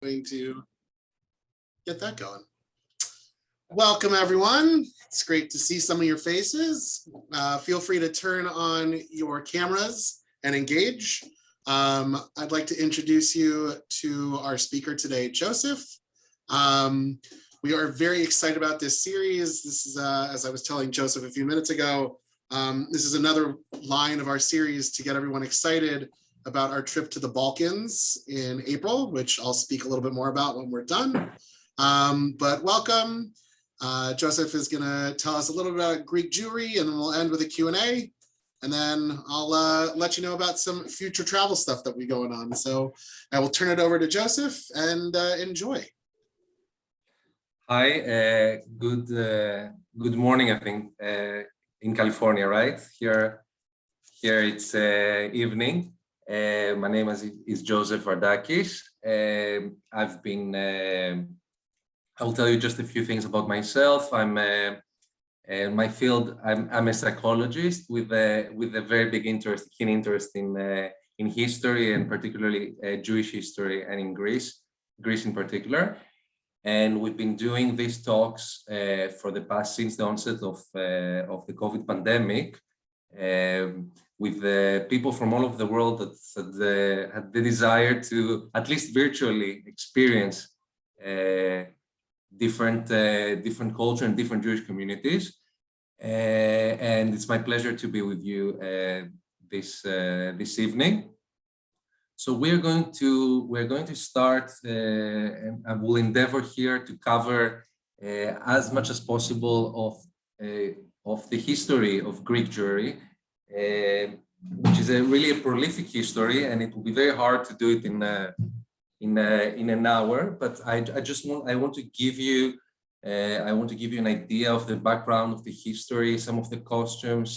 going to get that going. Welcome, everyone. It's great to see some of your faces. Feel free to turn on your cameras and engage. I'd like to introduce you to our speaker today, Joseph. We are very excited about this series. This is, as I was telling Joseph a few minutes ago, this is another line of our series to get everyone excited about our trip to the Balkans in April, which I'll speak a little bit more about when we're done. But welcome. Joseph is going to tell us a little bit about Greek Jewry, and then we'll end with a Q&A. And then I'll let you know about some future travel stuff that we're going on. So I will turn it over to Joseph and enjoy. Hi, good morning, I think, in California, right? Here it's evening. My name is Joseph Vardakis. I will tell you just a few things about myself. In my field, I'm a psychologist with a very big interest, keen interest in history, and particularly Jewish history, and in Greece in particular. And we've been doing these talks for the past, since the onset of the COVID pandemic, with people from all over the world that had the desire to, at least virtually, experience different culture and different Jewish communities. And it's my pleasure to be with you this evening. So we're going to start, and I will endeavor here to cover as much as possible of the history of Greek Jewry, which is really a prolific history, and it will be very hard to do it in an hour. But I want to give you an idea of the background of the history, some of the costumes,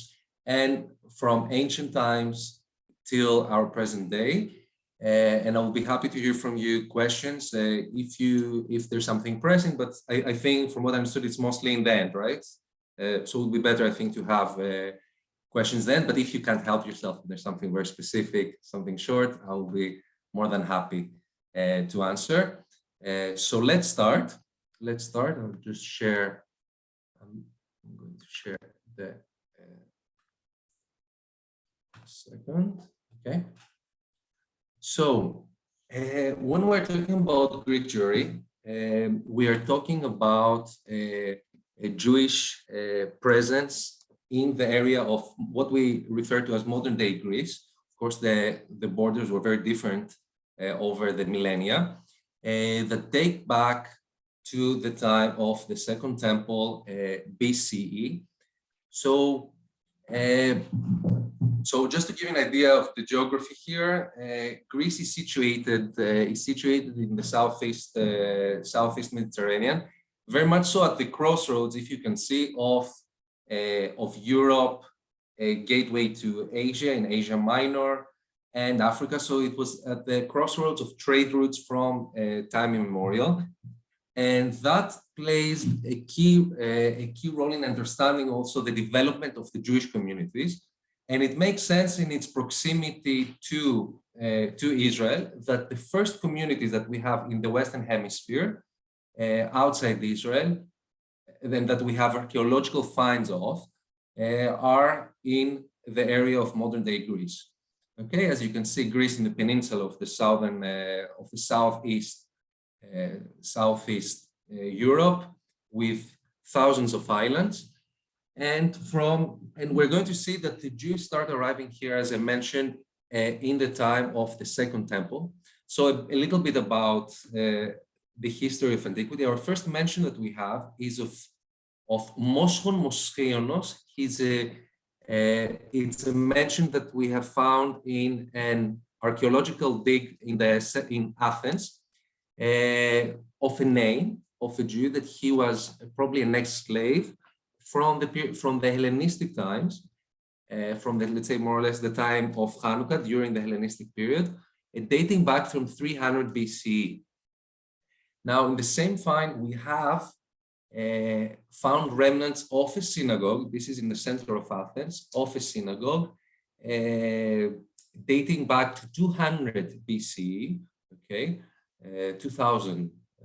and from ancient times till our present day. And I will be happy to hear from you questions if there's something pressing, but I think from what I understood, it's mostly in the end, right? So it would be better, I think, to have questions then, but if you can't help yourself, if there's something very specific, something short, I will be more than happy to answer. So let's start. I'll just share. I'm going to share the second. Okay. So when we're talking about Greek Jewry, we are talking about a Jewish presence in the area of what we refer to as modern day Greece. Of course, the borders were very different over the millennia, that date back to the time of the Second Temple BCE. So just to give you an idea of the geography here, Greece is situated in the southeast Mediterranean, very much so at the crossroads, if you can see, of Europe, a gateway to Asia in Asia Minor and Africa. So it was at the crossroads of trade routes from time immemorial. And that plays a key role in understanding also the development of the Jewish communities. And it makes sense in its proximity to Israel that the first communities that we have in the Western Hemisphere, outside Israel, then that we have archaeological finds of, are in the area of modern day Greece. Okay, as you can see, Greece in the peninsula of the southeast Europe, with thousands of islands. And we're going to see that the Jews start arriving here, as I mentioned, in the time of the Second Temple. So a little bit about the history of antiquity. Our first mention that we have is of Moschon Moschionos. It's a mention that we have found in an archaeological dig in Athens, of a name of a Jew, that he was probably an ex-slave from the Hellenistic times, let's say more or less the time of Hanukkah during the Hellenistic period, dating back from 300 BCE. Now, in the same find, we have found remnants of a synagogue. This is in the center of Athens, of a synagogue, dating back to 200 BCE. Okay,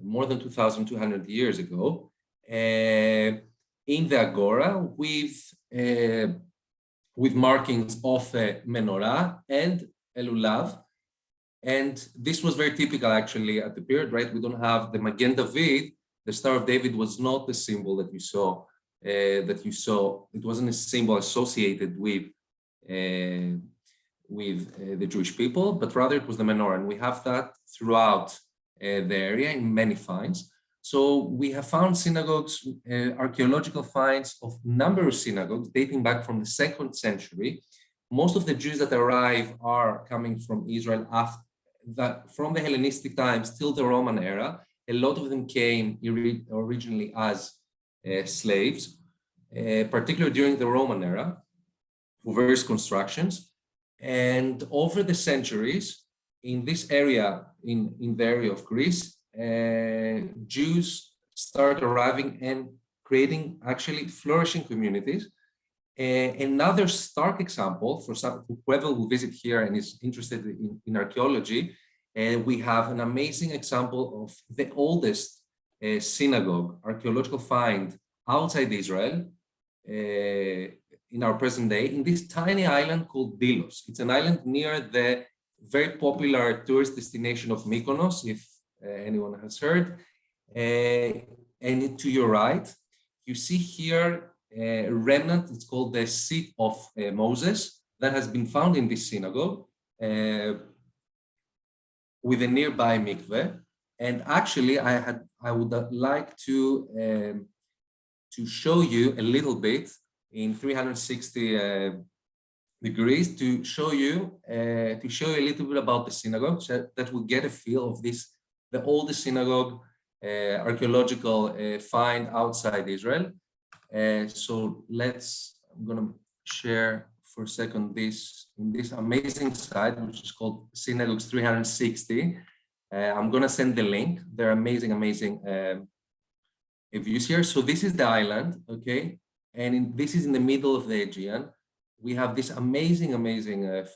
more than 2,200 years ago, in the agora with markings of a menorah and a lulav. And this was very typical actually at the period, right? We don't have the Magen David, the Star of David was not the symbol that you saw. It wasn't a symbol associated with the Jewish people, but rather it was the menorah. And we have that throughout the area in many finds. So we have found synagogues, archaeological finds of number of synagogues dating back from the 2nd century. Most of the Jews that arrive are coming from Israel from the Hellenistic times till the Roman era. A lot of them came originally as slaves, particularly during the Roman era, for various constructions. And over the centuries, in this area, in the area of Greece, Jews start arriving and creating actually flourishing communities. Another stark example for whoever will visit here and is interested in archaeology, we have an amazing example of the oldest synagogue archaeological find outside Israel in our present day, in this tiny island called Delos. It's an island near the very popular tourist destination of Mykonos, if anyone has heard. And to your right, you see here a remnant. It's called the seat of Moses that has been found in this synagogue with a nearby mikveh. And actually, I would like to show you a little bit in 360 degrees to show you a little bit about the synagogue, so that we get a feel of this, the oldest synagogue archaeological find outside Israel. So I'm going to share for a second this amazing site, which is called Synagogues 360. I'm going to send the link. They're amazing views here. So this is the island, okay? And this is in the middle of the Aegean. We have this amazing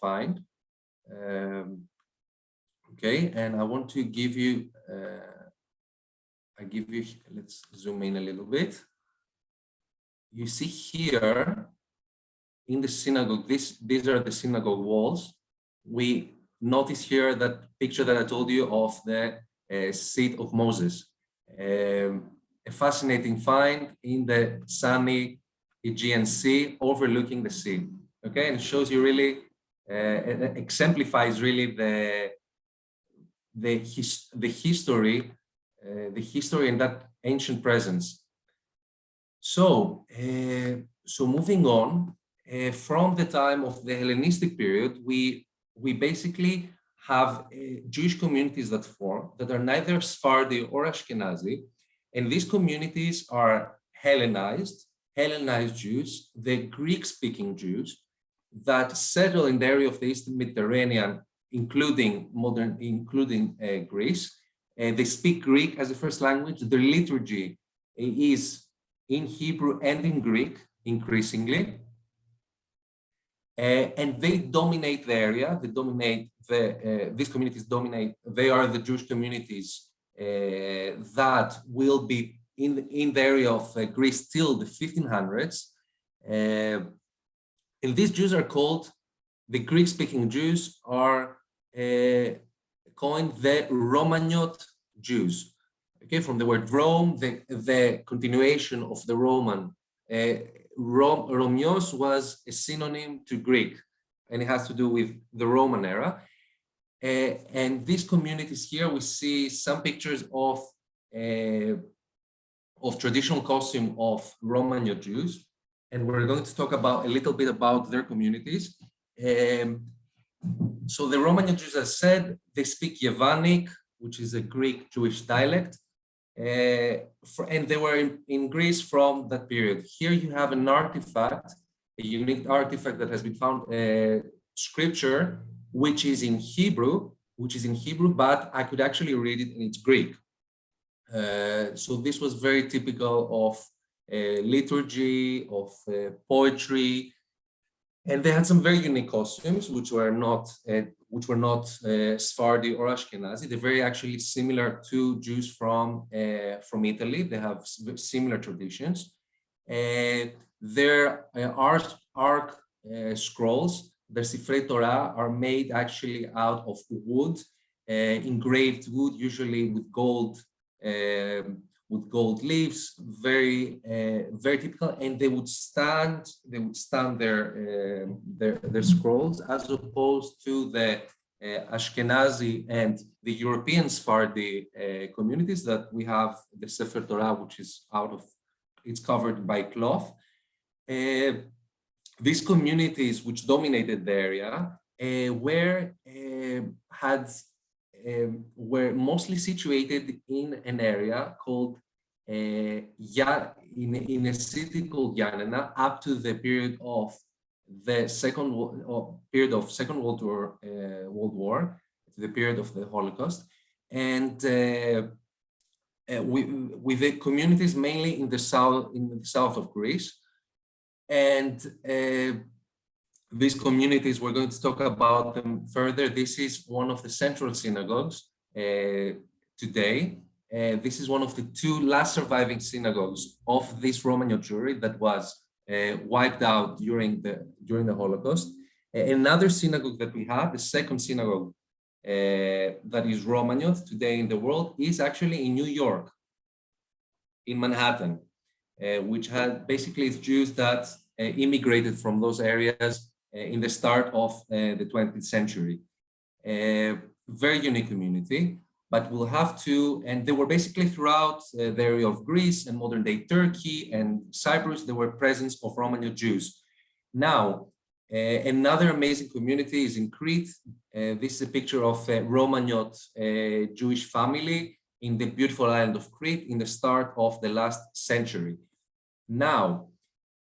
find. Okay, and I want to give you, let's zoom in a little bit. You see here in the synagogue, these are the synagogue walls. We notice here that picture that I told you of the seat of Moses. A fascinating find in the sunny Aegean Sea overlooking the sea. Okay, and it shows you really, it exemplifies really the history in that ancient presence. So moving on, from the time of the Hellenistic period, we basically have Jewish communities that form that are neither Sephardi or Ashkenazi, and these communities are Hellenized Jews, the Greek-speaking Jews that settle in the area of the Eastern Mediterranean, including Greece. They speak Greek as a first language. Their liturgy is in Hebrew and in Greek, increasingly. And they dominate the area. These communities dominate. They are the Jewish communities that will be in the area of Greece till the 1500s. And these Jews are called, the Greek-speaking Jews are coined the Romaniote Jews. Okay, from the word Rome, the continuation of the Roman. Romios was a synonym to Greek, and it has to do with the Roman era. And these communities here, we see some pictures of traditional costume of Romaniote Jews, and we're going to talk about a little bit about their communities. So the Romaniote Jews, as said, they speak Yevanic, which is a Greek Jewish dialect, and they were in Greece from that period. Here you have an artifact, a unique artifact that has been found, scripture, which is in Hebrew, but I could actually read it in its Greek. So this was very typical of liturgy, of poetry, And they had some very unique costumes, which were not Sephardi or Ashkenazi. They're very actually similar to Jews from Italy. They have similar traditions. Their ark scrolls, the Sifrei Torah, are made actually out of wood, engraved wood, usually with gold leaves, very typical, and they would stand their scrolls, as opposed to the Ashkenazi and the European Sephardi communities that we have the Sefer Torah, which is it's covered by cloth. These communities which dominated the area were mostly situated in an area called in a city called Yanina, up to the period of the Second World War, the period of the Holocaust, and with the communities mainly in the south of Greece. And these communities, we're going to talk about them further. This is one of the central synagogues today. This is one of the two last surviving synagogues of this Romaniote Jewry that was wiped out during the Holocaust. Another synagogue that we have, the second synagogue that is Romaniote today in the world, is actually in New York, in Manhattan, which had basically Jews that immigrated from those areas in the start of the 20th century. Very unique community, but we'll have to, and they were basically throughout the area of Greece and modern day Turkey and Cyprus, there were presence of Romaniote Jews. Now, another amazing community is in Crete. This is a picture of a Romaniote Jewish family in the beautiful island of Crete in the start of the last century. Now,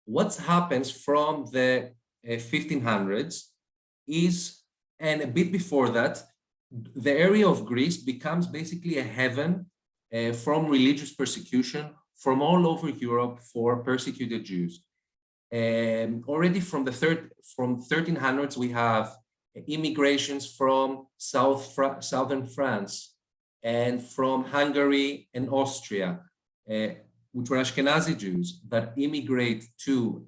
what happens from the 1500s is, and a bit before that, the area of Greece becomes basically a heaven from religious persecution from all over Europe for persecuted Jews. Already from 1300s, we have immigrations from southern France and from Hungary and Austria, which were Ashkenazi Jews that immigrate to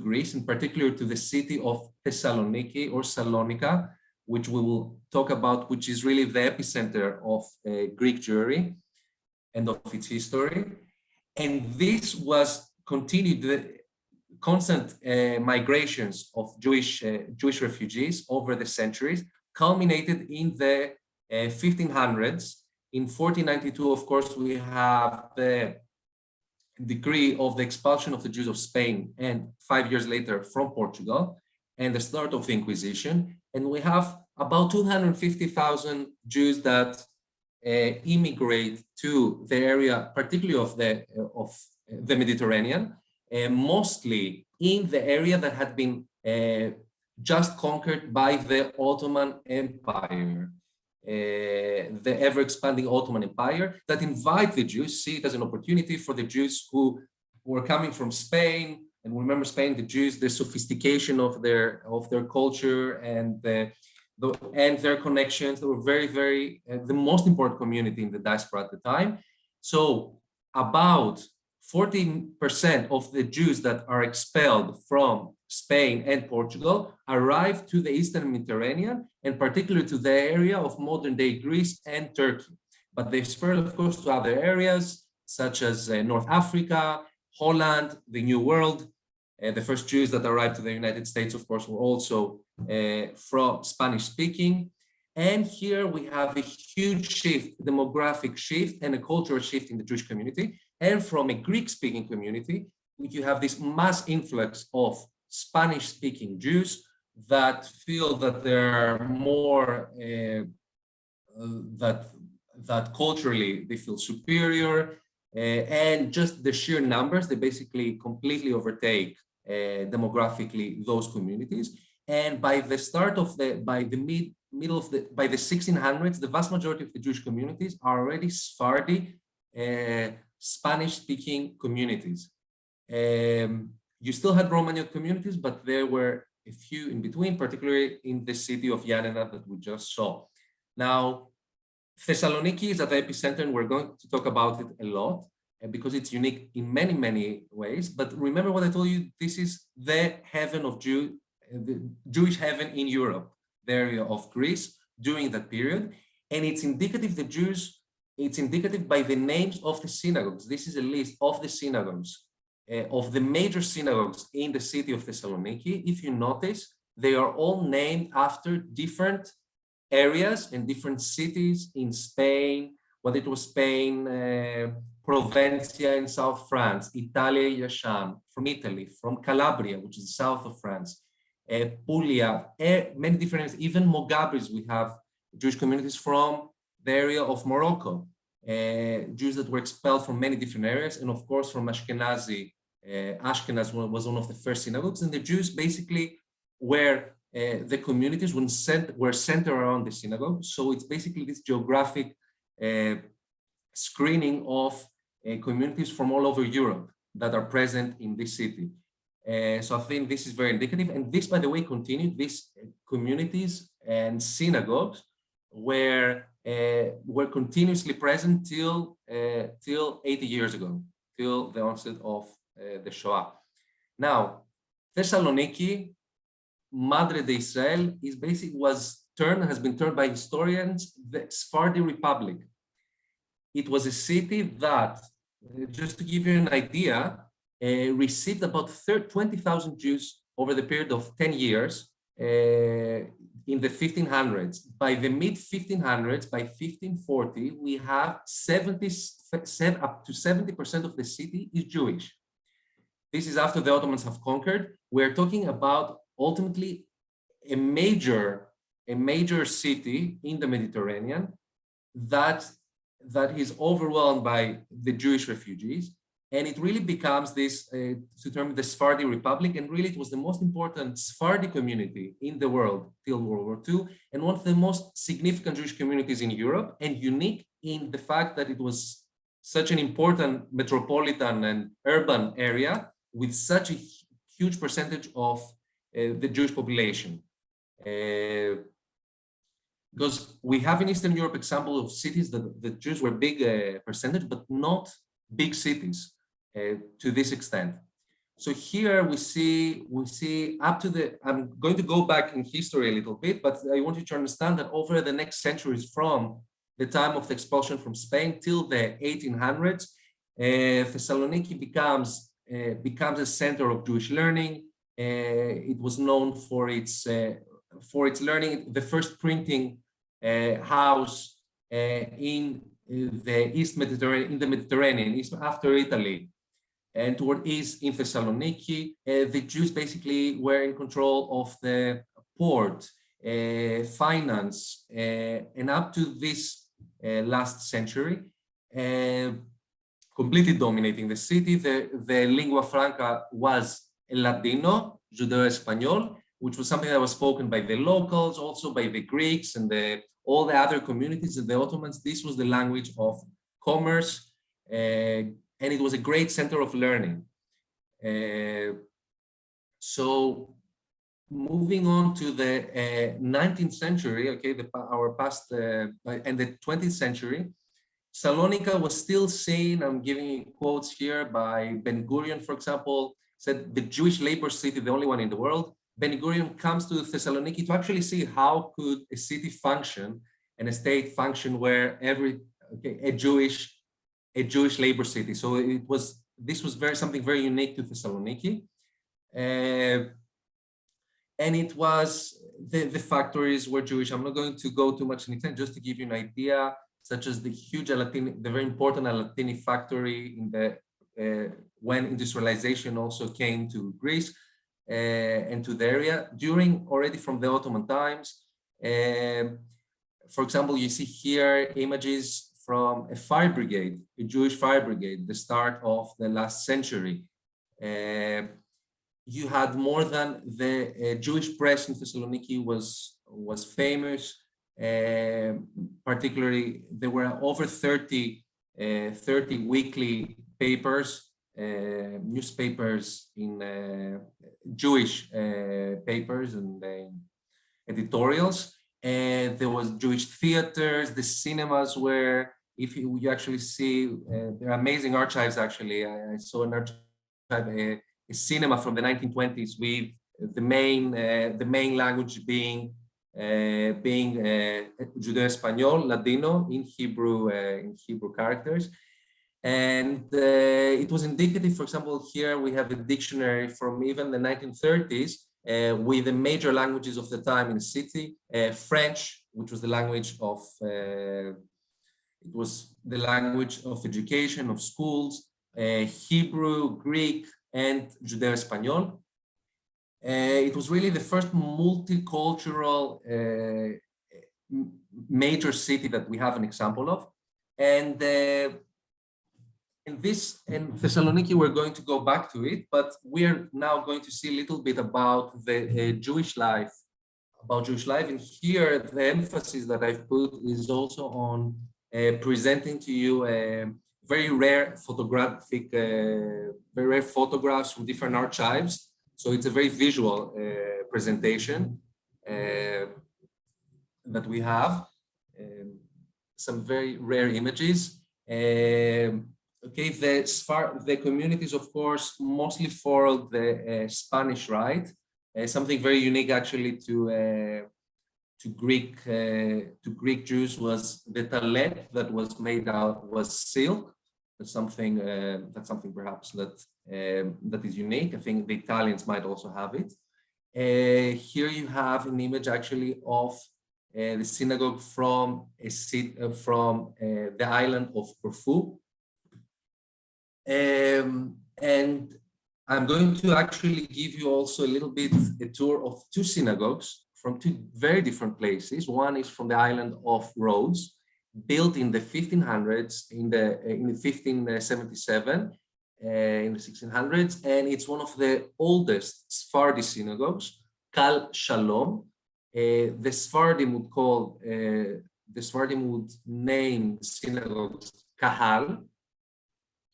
Greece, in particular to the city of Thessaloniki or Salonika, which we will talk about, which is really the epicenter of Greek Jewry and of its history. And this was continued, the constant migrations of Jewish refugees over the centuries, culminated in the 1500s. In 1492, of course, we have the decree of the expulsion of the Jews of Spain, and 5 years later from Portugal, and the start of the Inquisition. And we have about 250,000 Jews that immigrate to the area, particularly of the Mediterranean, mostly in the area that had been just conquered by the Ottoman Empire. The ever-expanding Ottoman Empire that invite the Jews, see it as an opportunity for the Jews who were coming from Spain. And remember Spain, the Jews, the sophistication of their culture and their connections. They were very, very, the most important community in the diaspora at the time. So about 40% of the Jews that are expelled from Spain and Portugal arrived to the Eastern Mediterranean, and particularly to the area of modern-day Greece and Turkey. But they spread, of course, to other areas, such as North Africa, Holland, the New World. The first Jews that arrived to the United States, of course, were also from Spanish-speaking. And here we have a huge shift, demographic shift, and a cultural shift in the Jewish community. And from a Greek-speaking community, you have this mass influx of Spanish-speaking Jews that feel that they're more, that culturally they feel superior, and just the sheer numbers, they basically completely overtake demographically those communities. And by the start of by the 1600s, the vast majority of the Jewish communities are already Sephardi, Spanish-speaking communities. you still had Romaniote communities, but there were a few in between, particularly in the city of Yanina that we just saw. Now, Thessaloniki is at the epicenter, and we're going to talk about it a lot because it's unique in many, many ways. But remember what I told you, this is the heaven of the Jewish heaven in Europe, the area of Greece during that period. And it's indicative, it's indicative by the names of the synagogues. This is a list of the synagogues, of the major synagogues in the city of Thessaloniki. If you notice, they are all named after different areas and different cities in Spain, whether it was Spain, Provencia in South France, Italia Yashan, from Italy, from Calabria, which is south of France, Puglia, many different areas, even Mogabris, we have Jewish communities from the area of Morocco, Jews that were expelled from many different areas, and of course from Ashkenazi. Ashkenaz was one of the first synagogues, and the Jews basically were the communities were centered around the synagogue. So it's basically this geographic screening of communities from all over Europe that are present in this city. So I think this is very indicative. And this, by the way, continued. These communities and synagogues were continuously present till 80 years ago, till the onset of the Shoah. Now, Thessaloniki, Madre de Israel, has been termed by historians the Sephardi Republic. It was a city that, just to give you an idea, received about 20,000 Jews over the period of 10 years in the 1500s. By the mid-1500s, by 1540, we have up to 70% of the city is Jewish. This is after the Ottomans have conquered. We're talking about ultimately a major city in the Mediterranean that is overwhelmed by the Jewish refugees. And it really becomes this, to term the Sephardi Republic, and really it was the most important Sephardi community in the world till World War II, and one of the most significant Jewish communities in Europe, and unique in the fact that it was such an important metropolitan and urban area with such a huge percentage of the Jewish population. Because we have in Eastern Europe example of cities that the Jews were big percentage, but not big cities to this extent. So here we see up to I'm going to go back in history a little bit, but I want you to understand that over the next centuries, from the time of the expulsion from Spain till the 1800s, Thessaloniki becomes a center of Jewish learning. It was known for its learning. The first printing house in the East Mediterranean, East after Italy, and toward east in Thessaloniki. The Jews basically were in control of the port, finance, and up to this last century, completely dominating the city. The lingua franca was Ladino, Judeo-Espanol, which was something that was spoken by the locals, also by the Greeks and all the other communities of the Ottomans. This was the language of commerce, and it was a great center of learning. So moving on to the 19th century, okay, our past and the 20th century, Salonika was still seen, I'm giving you quotes here by Ben-Gurion, for example, said the Jewish labor city, the only one in the world. Ben-Gurion comes to Thessaloniki to actually see how could a city function and a state function where a Jewish labor city. So this was something very unique to Thessaloniki. And it was, the factories were Jewish. I'm not going to go too much in detail, just to give you an idea, such as the huge the very important Alatini factory when industrialization also came to Greece and to the area already from the Ottoman times. For example, you see here images from a fire brigade, a Jewish fire brigade, the start of the last century. You had more than the Jewish press in Thessaloniki was famous. Particularly, there were over 30 weekly papers newspapers, in Jewish papers and editorials. And there was Jewish theaters, the cinemas were, if you actually see, there are amazing archives actually. I saw an archive, a cinema from the 1920s with the main language being Judeo-Espanol, Ladino in Hebrew characters. And it was indicative, for example, here we have a dictionary from even the 1930s with the major languages of the time in the city. French, which was the language of, education, of schools, Hebrew, Greek, and Judeo-Espanol. It was really the first multicultural major city that we have an example of. And in Thessaloniki, we're going to go back to it, but we're now going to see a little bit about the Jewish life, And here, the emphasis that I've put is also on presenting to you very rare photographs from different archives. So it's a very visual presentation that we have, some very rare images. Okay, the communities, of course, mostly followed the Spanish rite. Something very unique, actually, to Greek Jews was the talet that was made out was silk. That's something perhaps that is unique. I think the Italians might also have it. Here you have an image actually of the synagogue from the island of Corfu. And I'm going to actually give you also a little bit a tour of two synagogues from two very different places. One is from the island of Rhodes, built in the 1500s, in 1577, in the 1600s, and it's one of the oldest Sephardi synagogues, Kal Shalom. The Sephardi would name the synagogues Kahal,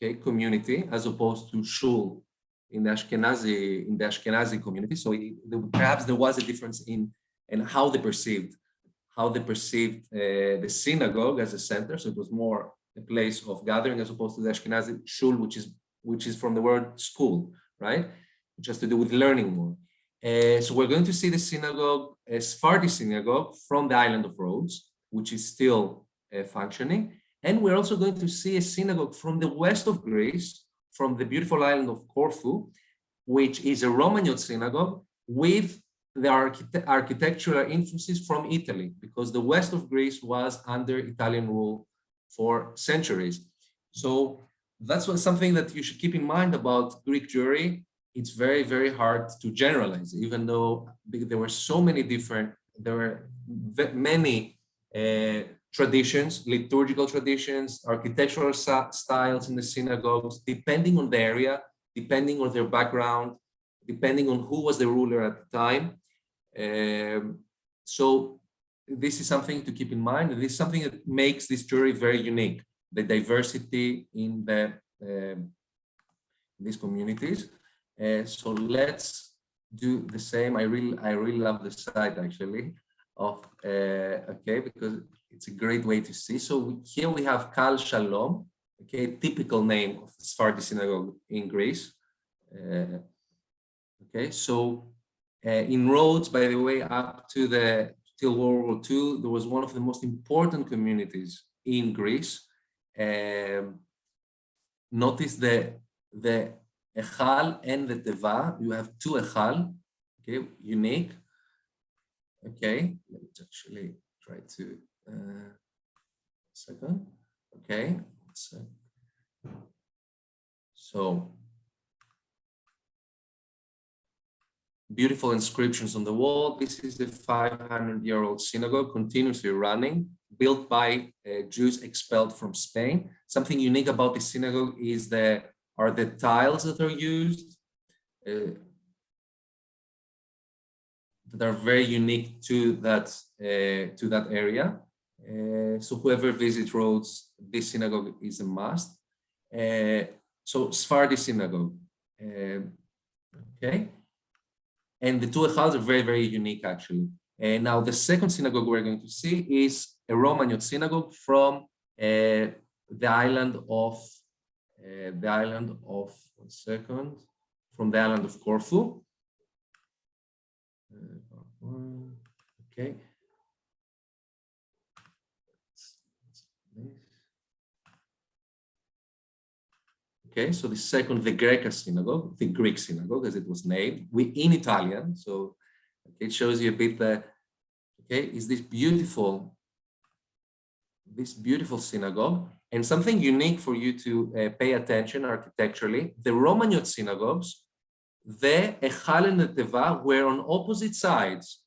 okay, community, as opposed to Shul in the Ashkenazi community. So perhaps there was a difference in how they perceived the synagogue as a center. So it was more a place of gathering as opposed to the Ashkenazi Shul, which is from the word school, right? Which has to do with learning more. So we're going to see the synagogue, a Sephardi synagogue from the island of Rhodes, which is still functioning. And we're also going to see a synagogue from the west of Greece, from the beautiful island of Corfu, which is a Romaniote synagogue with the architectural influences from Italy, because the west of Greece was under Italian rule for centuries. So that's something that you should keep in mind about Greek Jewry. It's very, very hard to generalize, even though there were so many there were many traditions, liturgical traditions, architectural styles in the synagogues, depending on the area, depending on their background, depending on who was the ruler at the time. So this is something to keep in mind. This is something that makes this Jewry very unique, the diversity in these communities. So let's do the same. I really love the site actually of okay, because it's a great way to see. So here we have Kal Shalom, okay, typical name of the Sephardi synagogue in Greece. Okay, so in Rhodes, by the way, up to till World War II, there was one of the most important communities in Greece. Notice the Echal and the Teva. You have two Echal, okay, unique. Okay, let me actually try to second. Okay, so beautiful inscriptions on the wall. This is the 500-year-old synagogue, continuously running, built by Jews expelled from Spain. Something unique about the synagogue is the tiles that are used that are very unique to that area. So whoever visits Rhodes, this synagogue is a must. So Sephardi synagogue. Okay. And the two echals are very, very unique, actually. And now the second synagogue we're going to see is a Romaniote synagogue from the island of, one second, from the island of Corfu. Okay. Okay, so the second, the Greek synagogue, the Greek synagogue, as it was named, in Italian. So okay, it shows you a bit that, okay, is this beautiful synagogue. And something unique for you to pay attention architecturally, the Romaniote synagogues, the Echal and the Teva were on opposite sides.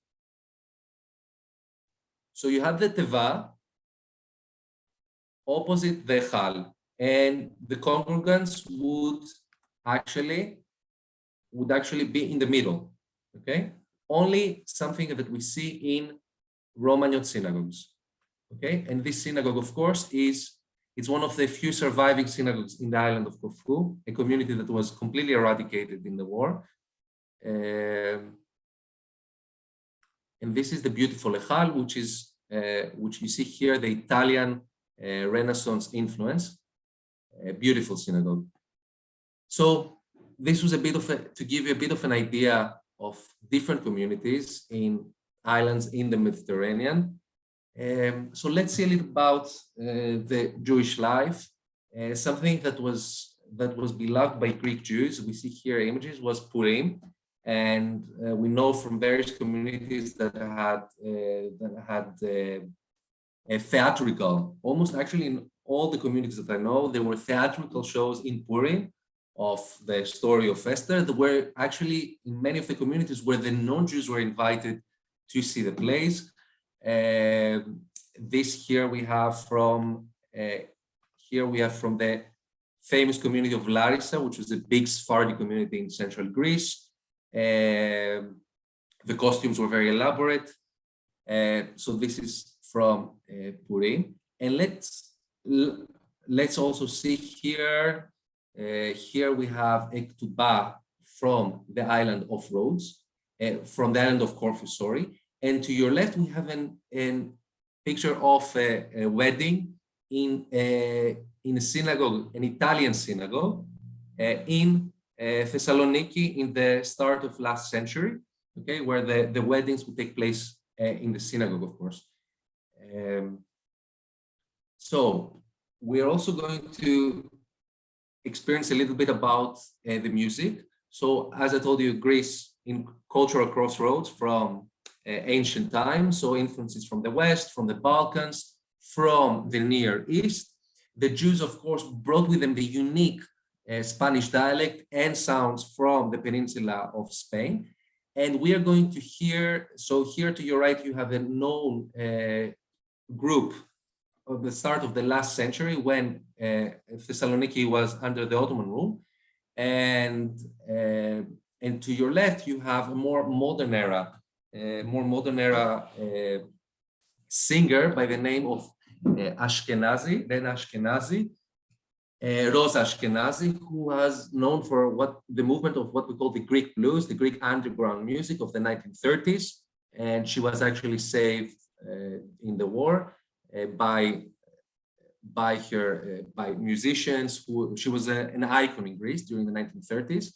So you have the Teva opposite the Echal, and the congregants would actually be in the middle. Okay, only something that we see in Romaniote synagogues. Okay, and this synagogue, of course, it's one of the few surviving synagogues in the island of Corfu, a community that was completely eradicated in the war. And this is the beautiful Echal, which you see here, the Italian Renaissance influence. A beautiful synagogue. So this was to give you a bit of an idea of different communities in islands in the Mediterranean. So let's see a little about the Jewish life. Something that was beloved by Greek Jews, we see here images, was Purim, and we know from various communities that had a theatrical, almost actually in all the communities that I know, there were theatrical shows in Purim of the story of Esther. There were actually in many of the communities where the non-Jews were invited to see the plays. This here we have from the famous community of Larissa, which was a big Sephardi community in central Greece. The costumes were very elaborate. So this is from Purim, and let's also see here. Here we have a ketubah from the island of Rhodes, from the island of Corfu, sorry. And to your left, we have a picture of a wedding in a synagogue, an Italian synagogue, in Thessaloniki in the start of last century, okay, where the weddings would take place in the synagogue, of course. So we're also going to experience a little bit about the music. So as I told you, Greece in cultural crossroads from ancient times, so influences from the West, from the Balkans, from the Near East. The Jews, of course, brought with them the unique Spanish dialect and sounds from the peninsula of Spain. And we are going to hear, so here to your right, you have a known group of the start of the last century when Thessaloniki was under the Ottoman rule. And to your left, you have a more modern era singer by the name of Ashkenazi, Rosa Ashkenazi, who was known for the movement of what we call the Greek blues, the Greek underground music of the 1930s. And she was actually saved in the war by musicians she was an icon in Greece during the 1930s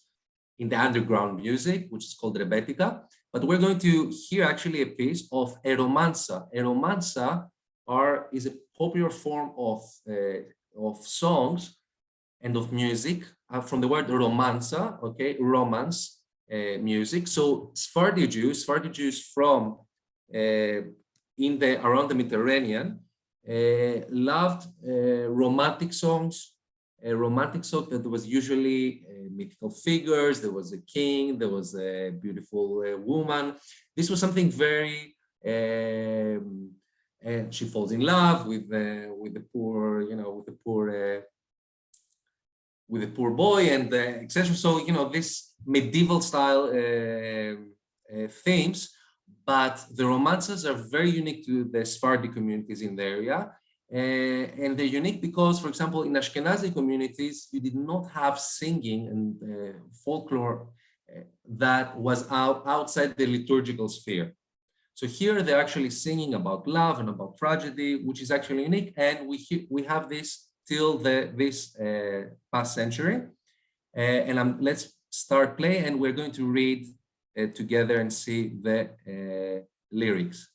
in the underground music, which is called Rebetika. But we're going to hear actually a piece of a romanza. A romanza is a popular form of songs and of music from the word romanza, okay, romance music. So Sephardi Jews from around the Mediterranean loved romantic songs. A romantic song that was usually mythical figures. There was a king, there was a beautiful woman. This was something very, and she falls in love with the poor, with the poor boy, and etc. So this medieval style themes, but the romances are very unique to the Sephardi communities in the area. And they're unique because, for example, in Ashkenazi communities, you did not have singing and folklore that was outside the liturgical sphere. So here they're actually singing about love and about tragedy, which is actually unique. And we have this till this past century. And let's start play, and we're going to read together and see the lyrics.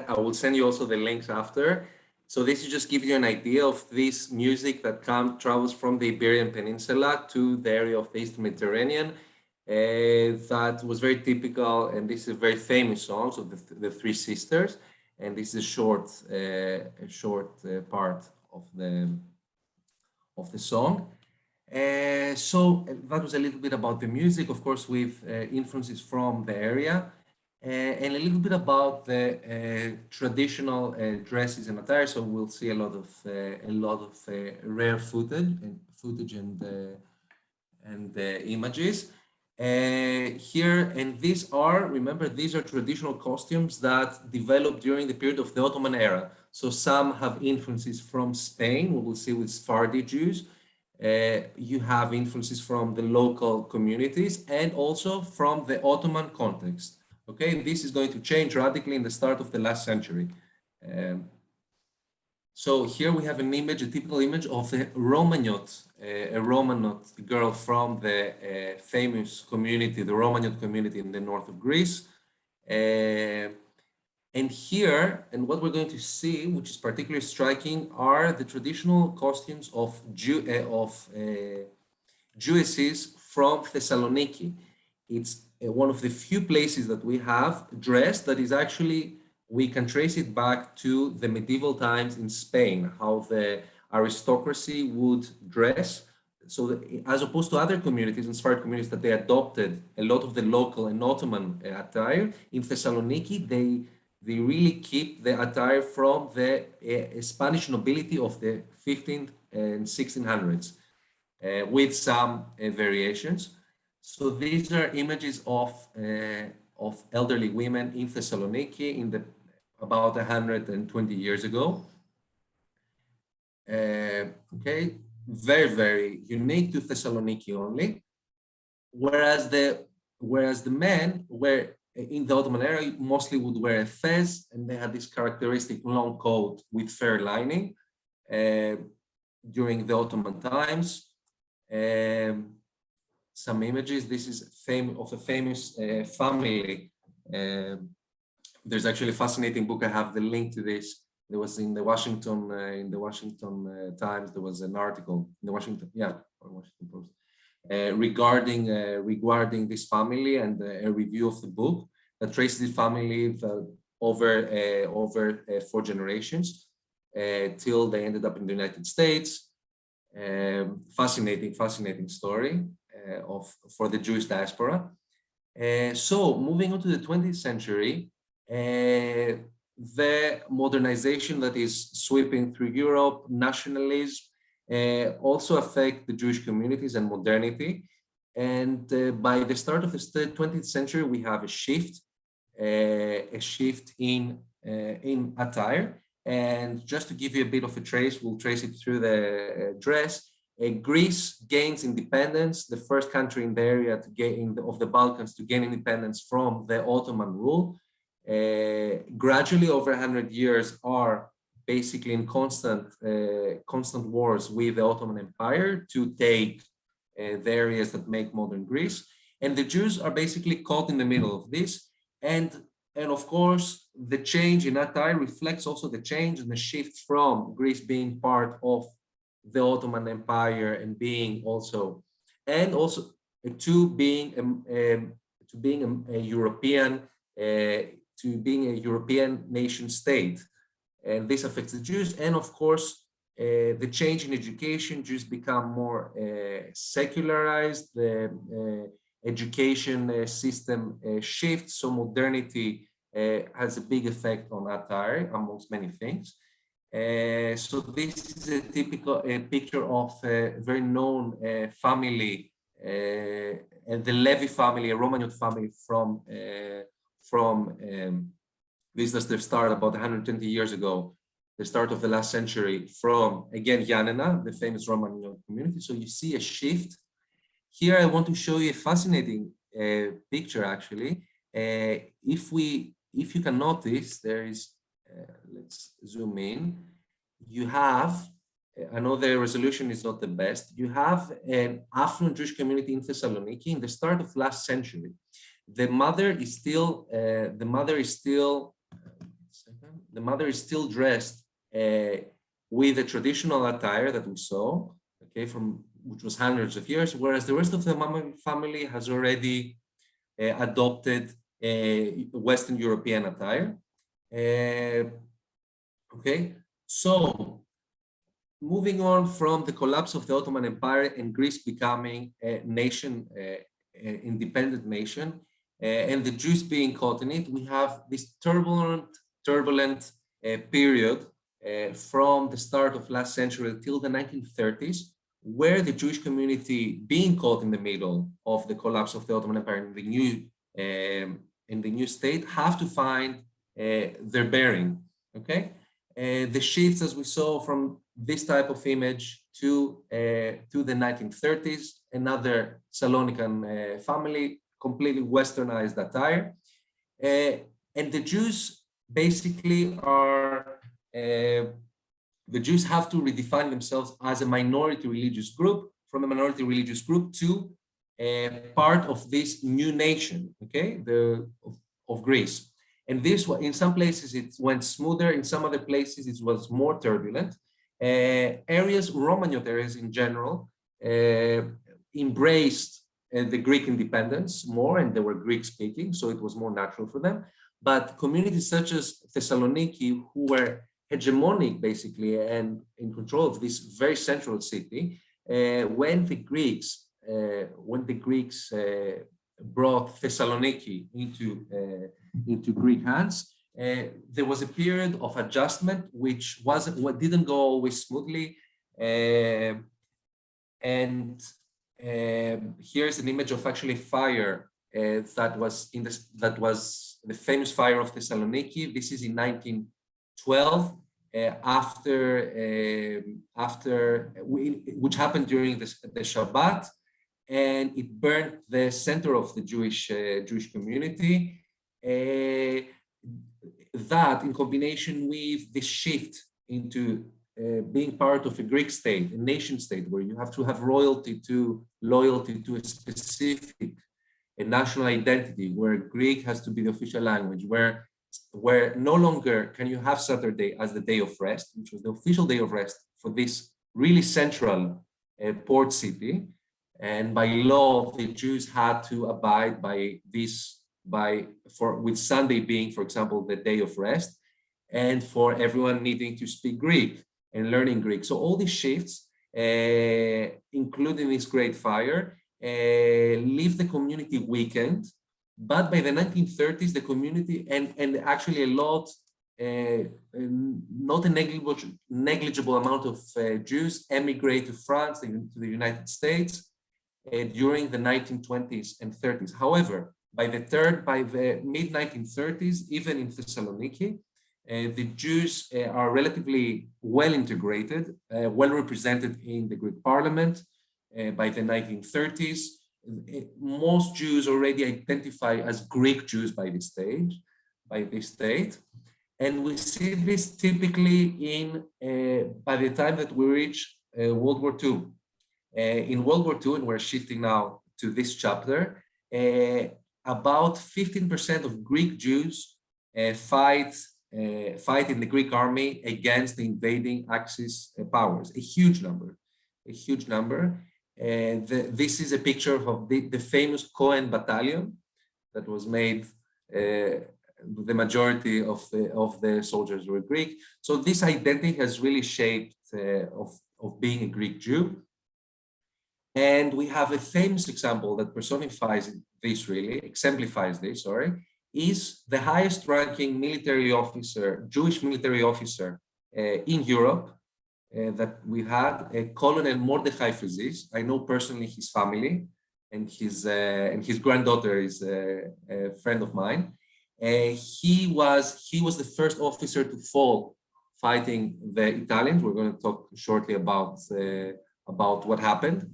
I will send you also the links after. So this is just give you an idea of this music that travels from the Iberian Peninsula to the area of the Eastern Mediterranean. That was very typical, and this is a very famous song, so the Three Sisters. And this is a short part of the song. So that was a little bit about the music, of course, with influences from the area. And a little bit about the traditional dresses and attire. So we'll see a lot of rare footage and images here. And these are traditional costumes that developed during the period of the Ottoman era. So some have influences from Spain. We will see with Sephardi Jews. You have influences from the local communities and also from the Ottoman context. Okay, this is going to change radically in the start of the last century. So here we have an image, a typical image of a Romaniote girl from the famous community, the Romaniote community in the north of Greece. And here, and what we're going to see, which is particularly striking, are the traditional costumes of Jewesses from Thessaloniki. It's one of the few places that we have dress that is actually, we can trace it back to the medieval times in Spain, how the aristocracy would dress. So that, as opposed to other communities, inspired communities, that they adopted a lot of the local and Ottoman attire, in Thessaloniki, they really keep the attire from the Spanish nobility of the 15th and 1600s with some variations. So these are images of elderly women in Thessaloniki in about 120 years ago. Okay, very, very unique to Thessaloniki only. Whereas the men were in the Ottoman era mostly would wear a fez, and they had this characteristic long coat with fair lining. during the Ottoman times. Some images. This is of a famous family. There's actually a fascinating book. I have the link to this. There was in the Washington Times. There was an article in the Washington Post regarding this family, and a review of the book that traces the family over 4 generations till they ended up in the United States. Fascinating story for the Jewish diaspora. So moving on to the 20th century, the modernization that is sweeping through Europe, nationalism, also affect the Jewish communities and modernity. And by the start of the 20th century, we have a shift in attire. And just to give you a bit of a trace, we'll trace it through the dress. Greece gains independence, the first country in the area of the Balkans to gain independence from the Ottoman rule. Gradually, over 100 years, are basically in constant wars with the Ottoman Empire to take the areas that make modern Greece. And the Jews are basically caught in the middle of this. And of course, the change in attire reflects also the change and the shift from Greece being part of the Ottoman Empire and also to being a European nation state. And this affects the Jews. And of course, the change in education, Jews become more secularized, the education system shifts, so modernity has a big effect on attire, amongst many things. So this is a typical picture of a very known family, the Levi family, a Romaniote family from this is the start about 120 years ago, the start of the last century, from again Yanina, the famous Romaniote community. So you see a shift. Here I want to show you a fascinating picture actually. If you can notice, there is, let's zoom in, you have, I know the resolution is not the best, you have an affluent Jewish community in Thessaloniki in the start of last century. The mother is still dressed with the traditional attire that we saw, okay, which was hundreds of years, whereas the rest of the family has already adopted Western European attire. Okay, so moving on from the collapse of the Ottoman Empire and Greece becoming a nation, independent nation, and the Jews being caught in it, we have this turbulent period from the start of last century till the 1930s, where the Jewish community, being caught in the middle of the collapse of the Ottoman Empire and the new state, have to find their bearing. Okay, the shifts, as we saw from this type of image to the 1930s, another Salonican family, completely westernized attire, and the Jews basically are. The Jews have to redefine themselves as a minority religious group, from a minority religious group to part of this new nation, okay, of Greece. And this, in some places, it went smoother. In some other places, it was more turbulent. Romaniote areas in general, embraced the Greek independence more, and they were Greek-speaking, so it was more natural for them. But communities such as Thessaloniki, who were hegemonic basically and in control of this very central city, when the Greeks brought Thessaloniki into Greek hands, there was a period of adjustment which didn't go always smoothly. And here's an image of actually fire that was the famous fire of Thessaloniki. This is in 1912, which happened during the Shabbat, and it burned the center of the Jewish community. That, in combination with the shift into being part of a Greek state, a nation state, where you have to have loyalty to a specific a national identity, where Greek has to be the official language, where no longer can you have Saturday as the day of rest, which was the official day of rest for this really central port city. And by law, the Jews had to abide by this, with Sunday being, for example, the day of rest, and for everyone needing to speak Greek and learning Greek. So all these shifts, including this Great Fire, leave the community weakened. But by the 1930s, the community and actually a lot, not a negligible amount of Jews emigrate to France, to the United States during the 1920s and 30s. However, by the mid-1930s, even in Thessaloniki, the Jews are relatively well integrated, well represented in the Greek parliament. By the 1930s, most Jews already identify as Greek Jews by this state. And we see this typically by the time that we reach World War II. In World War II, and we're shifting now to this chapter, about 15% of Greek Jews fight in the Greek army against the invading Axis powers, a huge number. This is a picture of the famous Cohen battalion that was made. The majority of the soldiers were Greek. So this identity has really shaped of being a Greek Jew. And we have a famous example that personifies this, exemplifies this, is the highest ranking military officer, Jewish military officer in Europe that we had, Colonel Mordechai Fezis. I know personally his family, and his granddaughter is a friend of mine. He was the first officer to fall fighting the Italians. We're going to talk shortly about what happened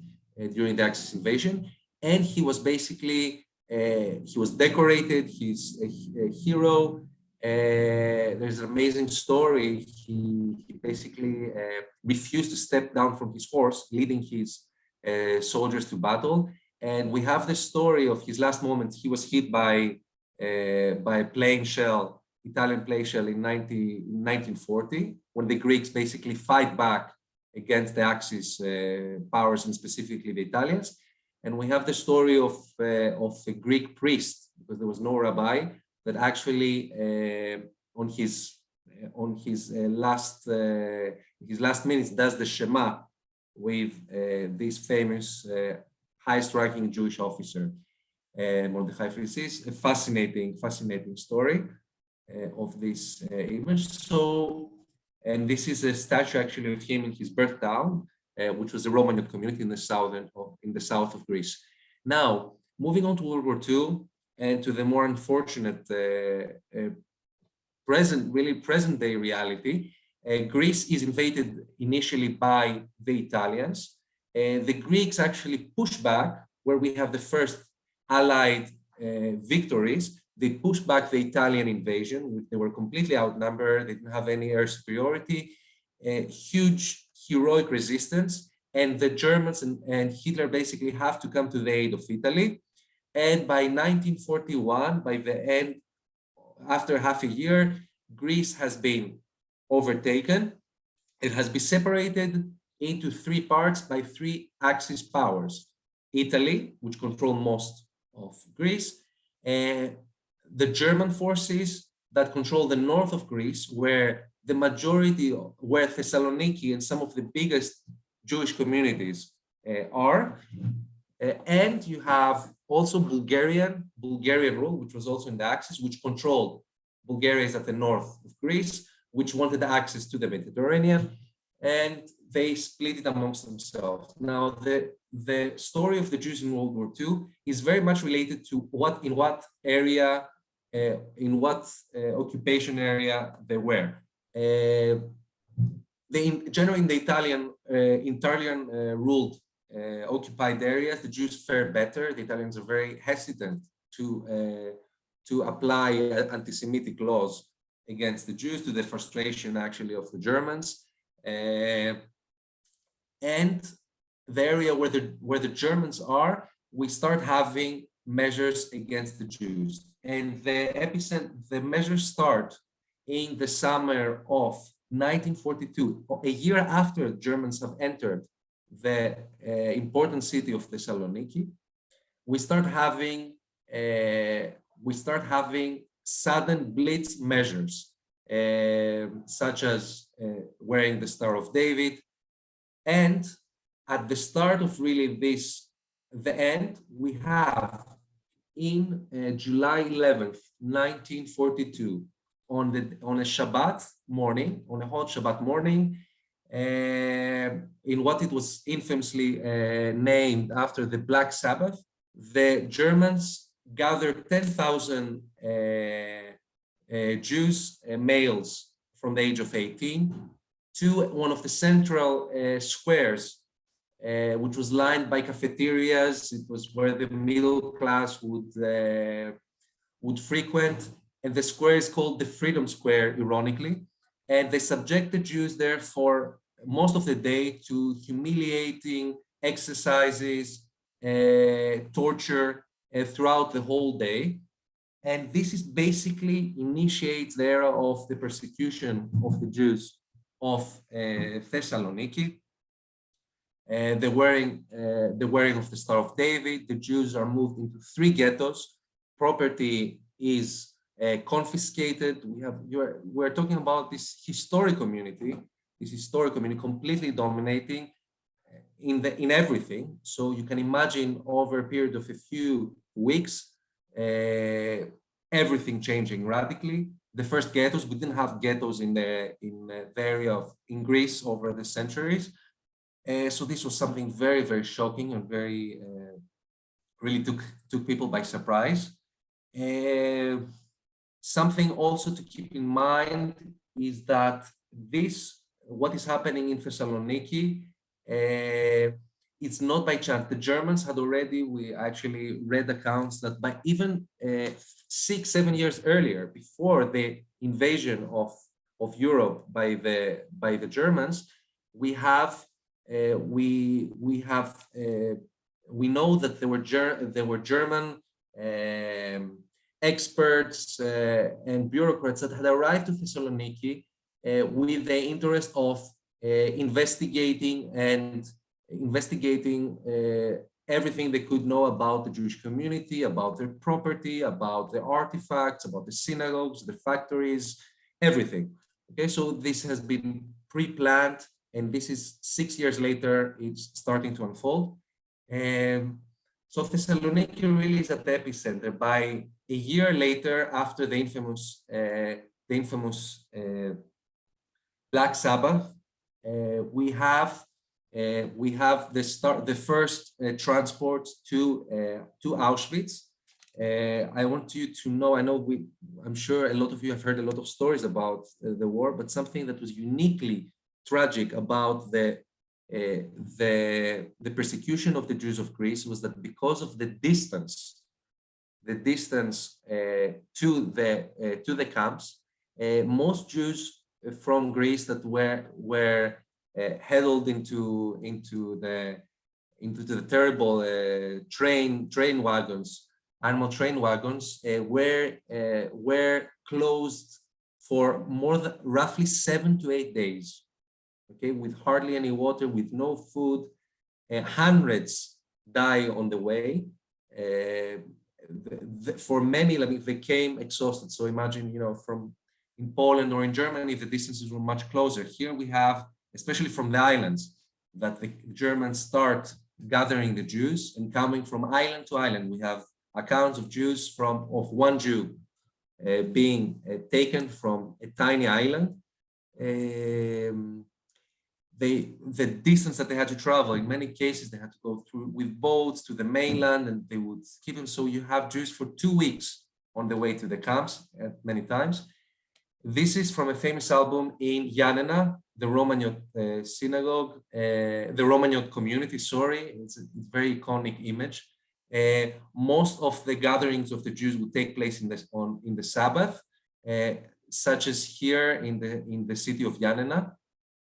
during the Axis invasion. And he was basically, he was decorated, he's a hero. There's an amazing story. He basically refused to step down from his horse, leading his soldiers to battle. And we have the story of his last moments. He was hit by a plane shell, Italian plane shell in 1940, when the Greeks basically fight back against the Axis powers, and specifically the Italians. And we have the story of a Greek priest, because there was no rabbi, that actually on his last minutes does the Shema with this famous highest-ranking Jewish officer, Mordechai Fezis. A fascinating story of this image. So, and this is a statue actually of him in his birth town, which was a Romaniote community in the south of Greece. Now, moving on to World War II and to the more unfortunate present day reality, Greece is invaded initially by the Italians. The Greeks actually push back, where we have the first Allied victories. They pushed back the Italian invasion. They were completely outnumbered. They didn't have any air superiority. Huge heroic resistance, and the Germans and Hitler basically have to come to the aid of Italy. And by 1941, by the end, after half a year, Greece has been overtaken. It has been separated into three parts by three Axis powers: Italy, which controlled most of Greece, the German forces that control the north of Greece, where the majority, where Thessaloniki and some of the biggest Jewish communities are. And you have also Bulgarian rule, which was also in the Axis, which controlled Bulgaria is at the north of Greece, which wanted access to the Mediterranean, and they split it amongst themselves. Now, the story of the Jews in World War II is very much related to in what occupation area they were. Generally, in the Italian ruled occupied areas, the Jews fare better. The Italians are very hesitant to apply anti-Semitic laws against the Jews, to the frustration actually of the Germans. and the area where the Germans are, we start having measures against the Jews. And the measures start in the summer of 1942, a year after Germans have entered the important city of Thessaloniki. We start having sudden blitz measures, such as wearing the Star of David. And at the start of really the end, we have in July 11th, 1942, on a Shabbat morning, on a hot Shabbat morning, in what it was infamously named after the Black Sabbath, the Germans gathered 10,000 Jews, males from the age of 18, to one of the central squares, which was lined by cafeterias. It was where the middle class would frequent, and the square is called the Freedom Square, ironically. And they subjected Jews there for most of the day to humiliating exercises, torture throughout the whole day. And this is basically initiates the era of the persecution of the Jews of Thessaloniki. The wearing of the Star of David. The Jews are moved into 3 ghettos. Property is confiscated. We're talking about this historic community completely dominating in everything. So you can imagine over a period of a few weeks, everything changing radically. The first ghettos, we didn't have ghettos in the area in Greece over the centuries. So this was something very, very shocking and very really took people by surprise. Something also to keep in mind is that what is happening in Thessaloniki, it's not by chance. The Germans had already, we actually read accounts that by even 6-7 years earlier, before the invasion of Europe by the Germans, we know that there were German experts and bureaucrats that had arrived to Thessaloniki with the interest of investigating everything they could know about the Jewish community, about their property, about the artifacts, about the synagogues, the factories, everything. Okay, so this has been pre-planned, and this is 6 years later, it's starting to unfold. So Thessaloniki really is at the epicenter. By a year later, after the infamous Black Sabbath, we have the first transports to Auschwitz. I want you to know, I'm sure a lot of you have heard a lot of stories about the war, but something that was uniquely tragic about the persecution of the Jews of Greece was that because of the distance to the camps, most Jews from Greece that were huddled into the terrible train wagons, animal train wagons, were closed for more than roughly 7 to 8 days. Okay, with hardly any water, with no food. Hundreds die on the way. For many, they came exhausted. So imagine, in Poland or in Germany, the distances were much closer. Here we have, especially from the islands, that the Germans start gathering the Jews and coming from island to island. We have accounts of of one Jew being taken from a tiny island. The distance that they had to travel, in many cases, they had to go through with boats to the mainland, and they would keep them. So you have Jews for 2 weeks on the way to the camps many times. This is from a famous album in Yanina, the Romaniote synagogue, the Romaniote community, it's a very iconic image. Most of the gatherings of the Jews would take place in the Sabbath, such as here in the city of Yanina.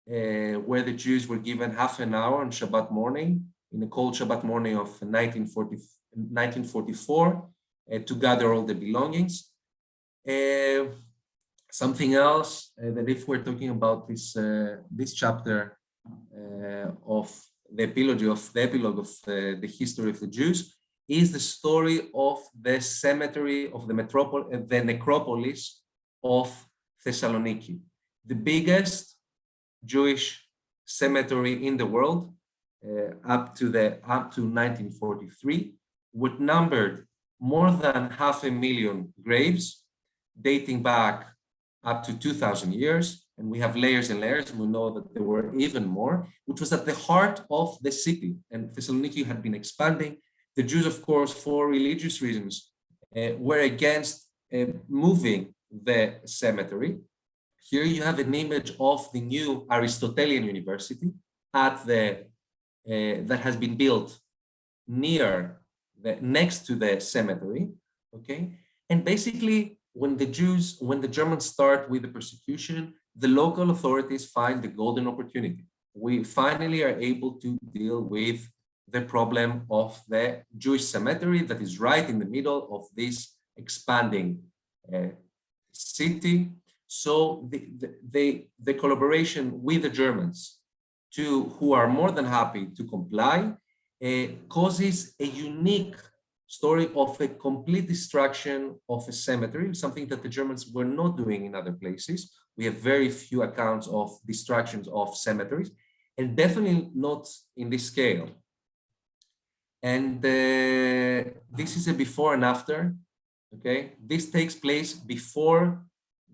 where the Jews were given half an hour on Shabbat morning, in a cold Shabbat morning of 1944, to gather all the belongings. Something else that if we're talking about this chapter of the epilogue of the history of the Jews, is the story of the cemetery of the necropolis of Thessaloniki, the biggest Jewish cemetery in the world, up to 1943, which numbered more than 500,000 graves, dating back up to 2,000 years, and we have layers and layers, and we know that there were even more, which was at the heart of the city, and Thessaloniki had been expanding. The Jews, of course, for religious reasons, were against moving the cemetery. Here you have an image of the new Aristotelian University that has been built next to the cemetery, okay? And basically, when the Germans start with the persecution, the local authorities find the golden opportunity. We finally are able to deal with the problem of the Jewish cemetery that is right in the middle of this expanding city. So the collaboration with the Germans, who are more than happy to comply, causes a unique story of a complete destruction of a cemetery, something that the Germans were not doing in other places. We have very few accounts of destructions of cemeteries, and definitely not in this scale. And this is a before and after, okay? This takes place before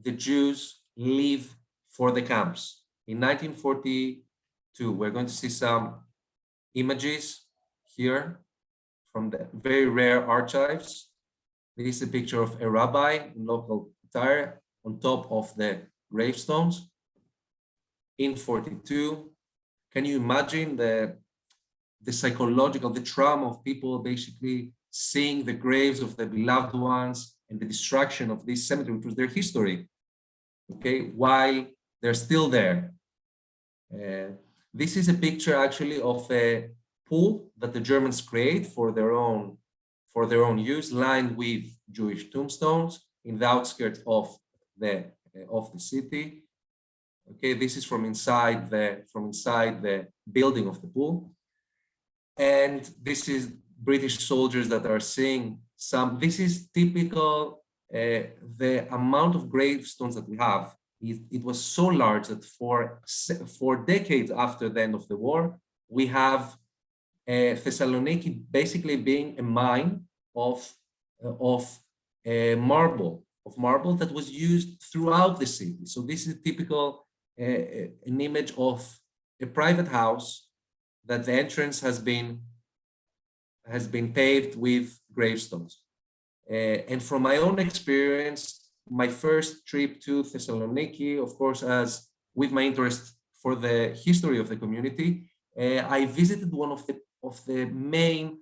the Jews leave for the camps. In 1942, we're going to see some images here from the very rare archives. This is a picture of a rabbi in local attire on top of the gravestones in 42. Can you imagine the psychological, the trauma of people basically seeing the graves of their beloved ones and the destruction of this cemetery, which was their history, okay, while they're still there. This is a picture actually of a pool that the Germans create for their own use, lined with Jewish tombstones in the outskirts of the city. Okay, this is from inside the building of the pool. And this is British soldiers that are seeing this is typical, the amount of gravestones that we have. It was so large that for decades after the end of the war, we have Thessaloniki basically being a mine of marble that was used throughout the city. So this is typical, an image of a private house that the entrance has been paved with gravestones. And from my own experience, my first trip to Thessaloniki, of course, as with my interest for the history of the community, I visited one of the main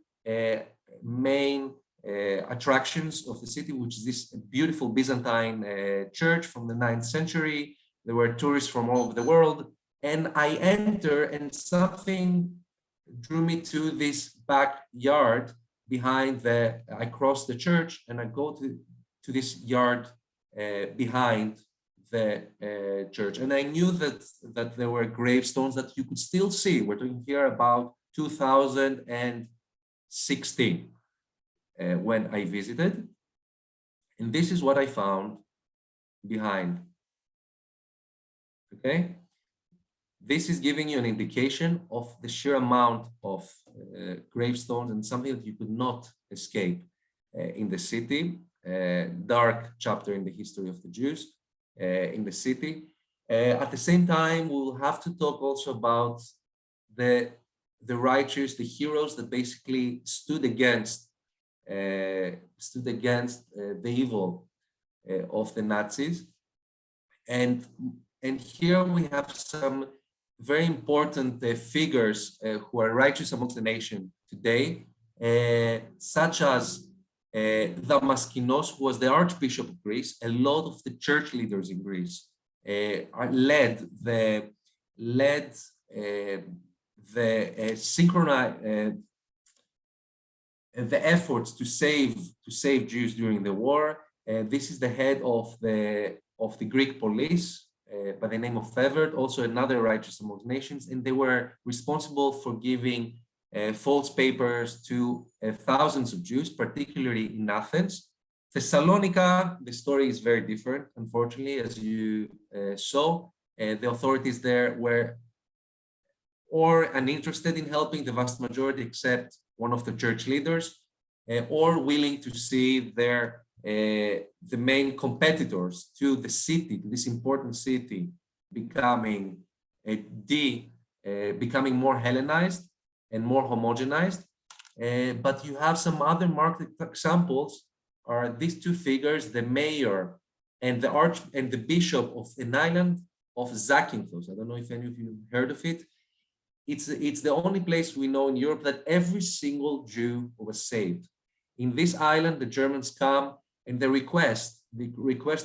attractions of the city, which is this beautiful Byzantine church from the 9th century. There were tourists from all over the world, and I enter, and something drew me to this backyard behind I cross the church and I go to this yard behind the church. And I knew that there were gravestones that you could still see. We're talking here about 2016 when I visited. And this is what I found behind. Okay. This is giving you an indication of the sheer amount of gravestones, and something that you could not escape in the city. Dark chapter in the history of the Jews in the city. At the same time, we'll have to talk also about the righteous, the heroes that basically stood against the evil of the Nazis. And here we have some very important figures who are righteous amongst the nation today, such as Damaskinos, who was the Archbishop of Greece. A lot of the church leaders in Greece led the led the the efforts to save Jews during the war. This is the head of the Greek police by the name of Favored, also another righteous among nations, and they were responsible for giving false papers to thousands of Jews, particularly in Athens. Thessalonica, the story is very different, unfortunately, as you saw. The authorities there were or uninterested in helping the vast majority, except one of the church leaders, or willing to see their the main competitors to the city, to this important city, becoming becoming more Hellenized and more homogenized. But you have some other marked examples. Are these two figures, the mayor and the bishop of an island of Zakynthos? I don't know if any of you heard of it. It's the only place we know in Europe that every single Jew was saved. In this island, the Germans come and the request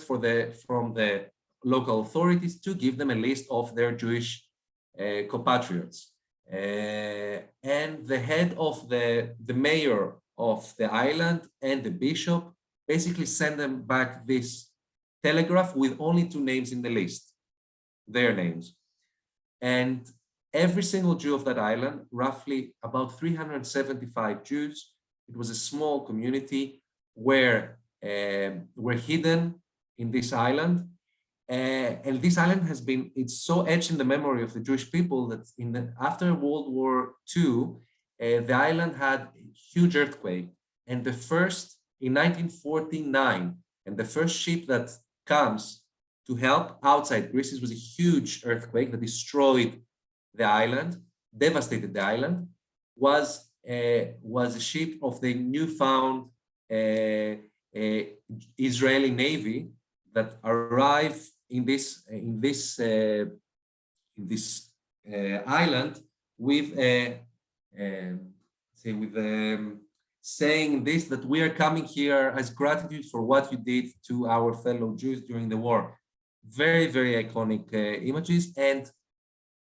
from the local authorities to give them a list of their Jewish compatriots. And the head of the mayor of the island and the bishop basically send them back this telegraph with only two names in the list, their names. And every single Jew of that island, roughly about 375 Jews, it was a small community, were hidden in this island. And this island has been, it's so etched in the memory of the Jewish people that after World War II, the island had a huge earthquake. And the first, in 1949, and the first ship that comes to help outside Greece, this was a huge earthquake that destroyed the island, devastated the island, was a ship of the newfound Israeli Navy that arrived in this island with saying this, that we are coming here as gratitude for what you did to our fellow Jews during the war. Very, very iconic images. And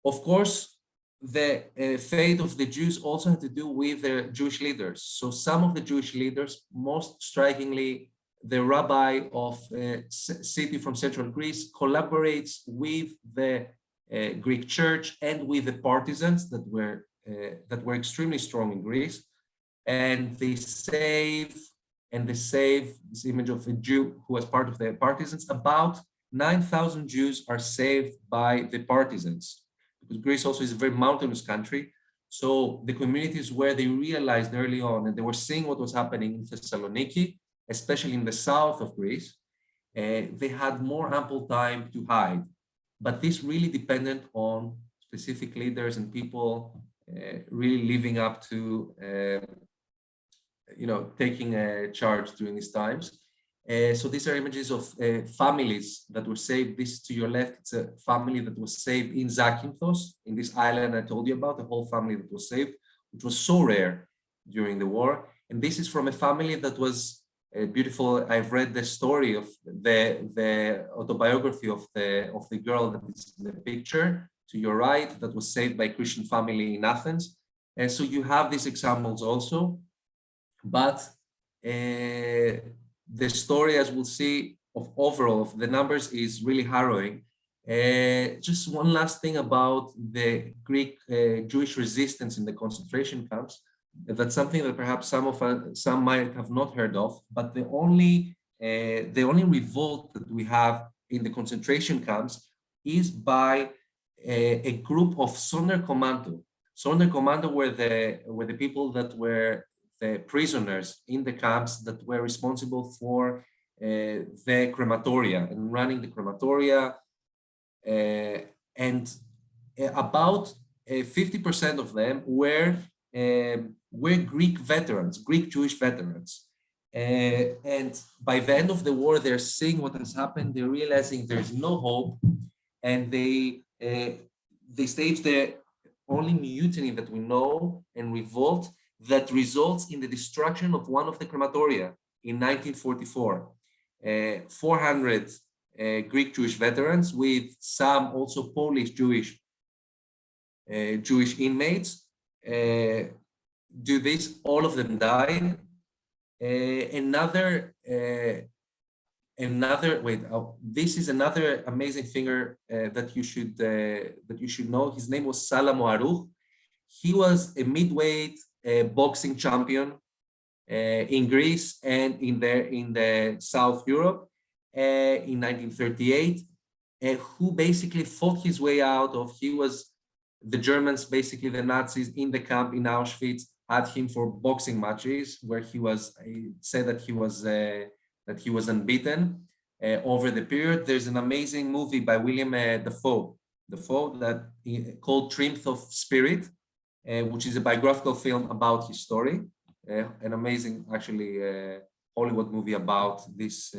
of course, the fate of the Jews also had to do with their Jewish leaders. So some of the Jewish leaders, most strikingly, the rabbi of a city from central Greece, collaborates with the Greek church and with the partisans that were extremely strong in Greece. And they save this image of a Jew who was part of the partisans. About 9,000 Jews are saved by the partisans, because Greece also is a very mountainous country. So the communities where they realized early on, and they were seeing what was happening in Thessaloniki, especially in the south of Greece, they had more ample time to hide. But this really depended on specific leaders and people really living up to taking charge during these times. So these are images of families that were saved. This to your left, it's a family that was saved in Zakynthos, in this island I told you about, the whole family that was saved, which was so rare during the war. And this is from a family that was beautiful. I've read the story of the autobiography of the girl that is in the picture to your right, that was saved by a Christian family in Athens. And so you have these examples also. But the story, as we'll see, of overall of the numbers is really harrowing. Just one last thing about the Greek Jewish resistance in the concentration camps. That's something that perhaps some might have not heard of. But the only revolt that we have in the concentration camps is by a group of Sonderkommando. Sonderkommando were the people that were the prisoners in the camps that were responsible for the crematoria and running the crematoria. And about 50% of them were Greek veterans, Greek Jewish veterans. And by the end of the war, they're seeing what has happened. They're realizing there's no hope. And they stage the only mutiny that we know and revolt that results in the destruction of one of the crematoria in 1944. 400 Greek Jewish veterans with some also Polish Jewish Jewish inmates. Do this, all of them died. This is another amazing figure that you should know. His name was Salam Aruch. He was a midweight boxing champion in Greece and in the South Europe in 1938, who basically fought his way out of. He was the Germans, basically the Nazis in the camp in Auschwitz, had him for boxing matches where he said that he was unbeaten over the period. There's an amazing movie by William Dafoe that called Triumph of Spirit, which is a biographical film about his story. An amazing, actually, Hollywood movie about this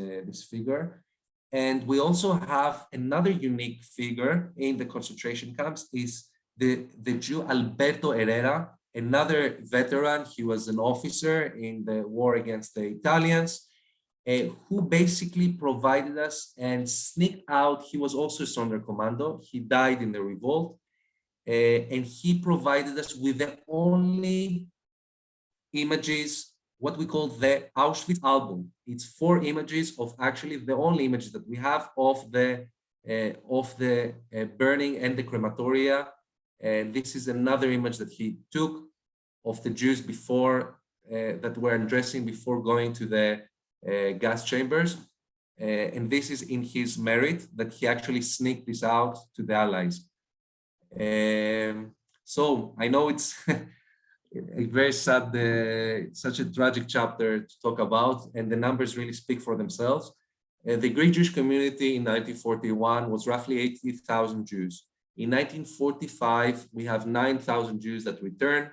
figure. And we also have another unique figure in the concentration camps, is the Jew Alberto Herrera, another veteran. He was an officer in the war against the Italians, who basically provided us and sneaked out. He was also a Sonderkommando. He died in the revolt, and he provided us with the only images, what we call the Auschwitz album. It's 4 images of actually the only images that we have of the burning and the crematoria. And this is another image that he took of the Jews before that were undressing before going to the gas chambers. And this is in his merit that he actually sneaked this out to the Allies. So I know it's a very sad, such a tragic chapter to talk about, and the numbers really speak for themselves. The Greek Jewish community in 1941 was roughly 80,000 Jews. In 1945, we have 9,000 Jews that returned,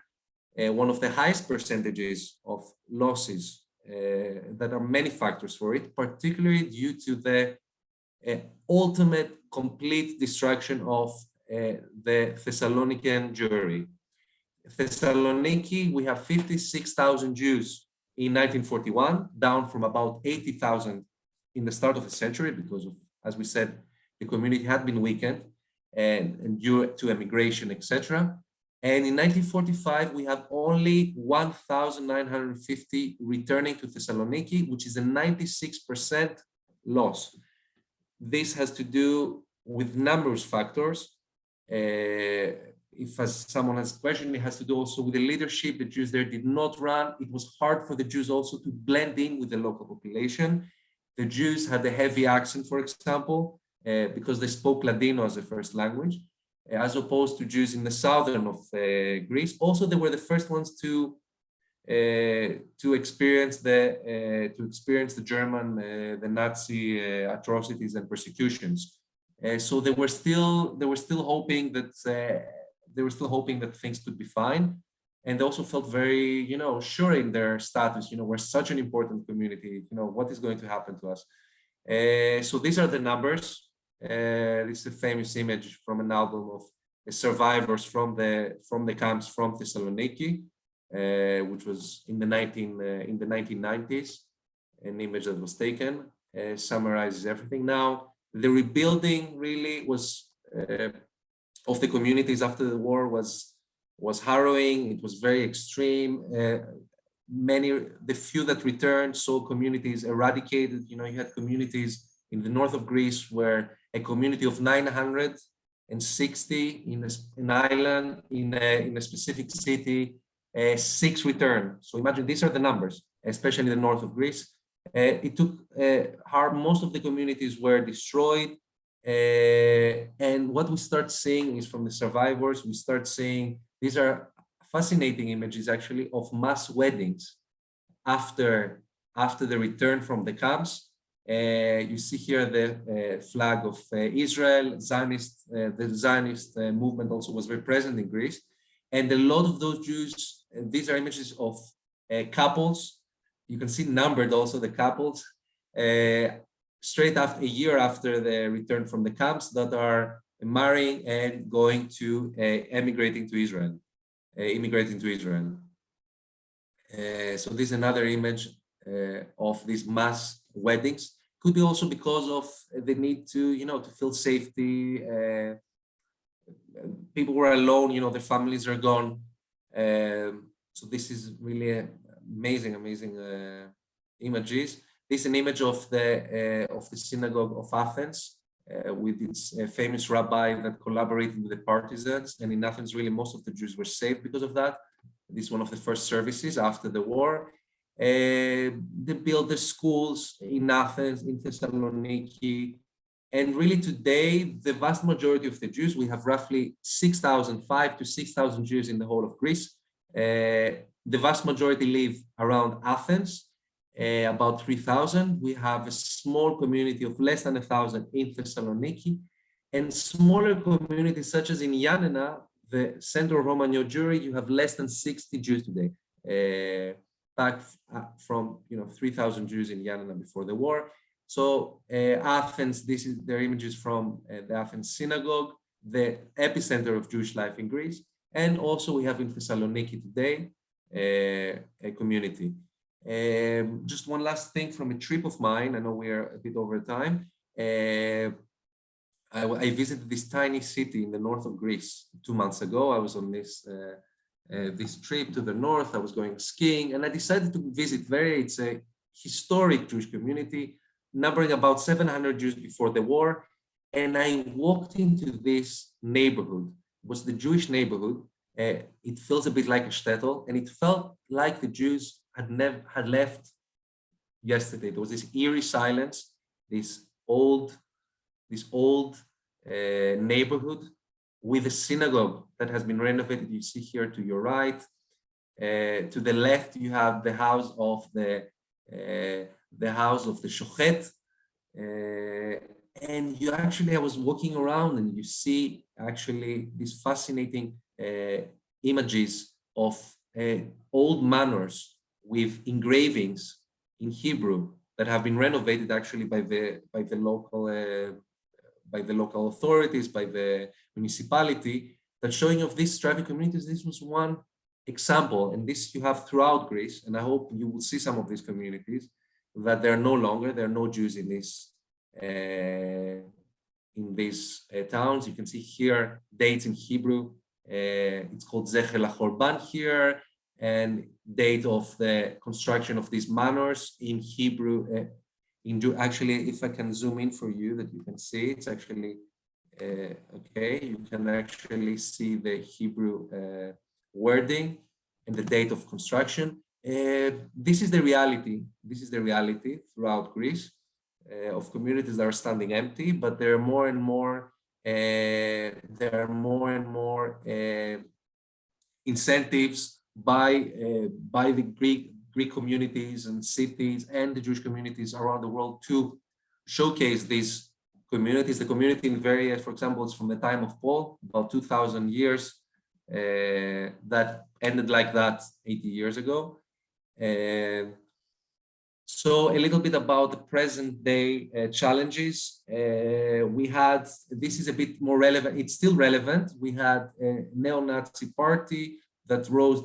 one of the highest percentages of losses. That are many factors for it, particularly due to the ultimate complete destruction of the Thessalonican Jewry. Thessaloniki, we have 56,000 Jews in 1941, down from about 80,000 in the start of the century because of, as we said, the community had been weakened and due to emigration, etc. And in 1945, we have only 1,950 returning to Thessaloniki, which is a 96% loss. This has to do with numerous factors. If as someone has questioned, it has to do also with the leadership. The Jews there did not run. It was hard for the Jews also to blend in with the local population. The Jews had a heavy accent, for example, because they spoke Ladino as a first language, as opposed to Jews in the southern of Greece. Also, they were the first ones to experience the German, the Nazi atrocities and persecutions. So they were still hoping that things could be fine, and they also felt very, sure in their status. We're such an important community. What is going to happen to us? So these are the numbers. This is a famous image from an album of survivors from the camps from Thessaloniki, which was in the 1990s. An image that was taken summarizes everything. Now, the rebuilding really was of the communities after the war was harrowing. It was very extreme. The few that returned saw communities eradicated. You had communities in the north of Greece where a community of 960 in an island in a specific city, 6 returned. So imagine, these are the numbers, especially in the north of Greece. It took hard. Most of the communities were destroyed. And what we start seeing is from the survivors, we start seeing, these are fascinating images actually of mass weddings after the return from the camps. You see here the flag of Israel. The Zionist movement also was very present in Greece. And a lot of those Jews, these are images of couples. You can see numbered also the couples, straight after, a year after the return from the camps, that are marrying and going to immigrating to Israel. So this is another image of these mass weddings. Could be also because of the need to, to feel safety, people were alone, you know, their families are gone. So this is really amazing images. This is an image of the synagogue of Athens with its famous rabbi that collaborated with the partisans. And in Athens, really, most of the Jews were saved because of that. This is one of the first services after the war. They built the schools in Athens, in Thessaloniki. And really today, the vast majority of the Jews, we have roughly 5,000 to 6,000 Jews in the whole of Greece. The vast majority live around Athens, about 3,000. We have a small community of less than 1,000 in Thessaloniki, and smaller communities such as in Yanina, the center of Romaniote Jewry, you have less than 60 Jews today. Back from 3,000 Jews in Yanina before the war. So Athens, this is their images from the Athens synagogue, the epicenter of Jewish life in Greece. And also we have in Thessaloniki today a community. Just one last thing from a trip of mine. I know we are a bit over time. I visited this tiny city in the north of Greece 2 months ago. I was on this trip to the north. I was going skiing, and I decided to visit it's a historic Jewish community, numbering about 700 Jews before the war. And I walked into this neighborhood. It was the Jewish neighborhood. It feels a bit like a shtetl, and it felt like the Jews had left yesterday. There was this eerie silence, this old neighborhood with a synagogue that has been renovated. You see here to your right. To the left, you have the house of the shochet. And I was walking around, and you see actually these fascinating images of old manors with engravings in Hebrew that have been renovated actually by the local authorities, by the municipality, that showing of these thriving communities. This was one example, and this you have throughout Greece, and I hope you will see some of these communities that there are no Jews in these towns. You can see here dates in Hebrew. It's called Zecher LaChorban here, and date of the construction of these manors in Hebrew. Actually, if I can zoom in for you, that you can see, it's actually okay. You can actually see the Hebrew wording and the date of construction. This is the reality. This is the reality throughout Greece of communities that are standing empty, but there are more and more incentives by the Greek communities and cities and the Jewish communities around the world to showcase these communities. The community in various, for example, is from the time of Paul, about 2,000 years, that ended like that 80 years ago. So a little bit about the present day challenges. This is a bit more relevant, it's still relevant. We had a neo-Nazi party that rose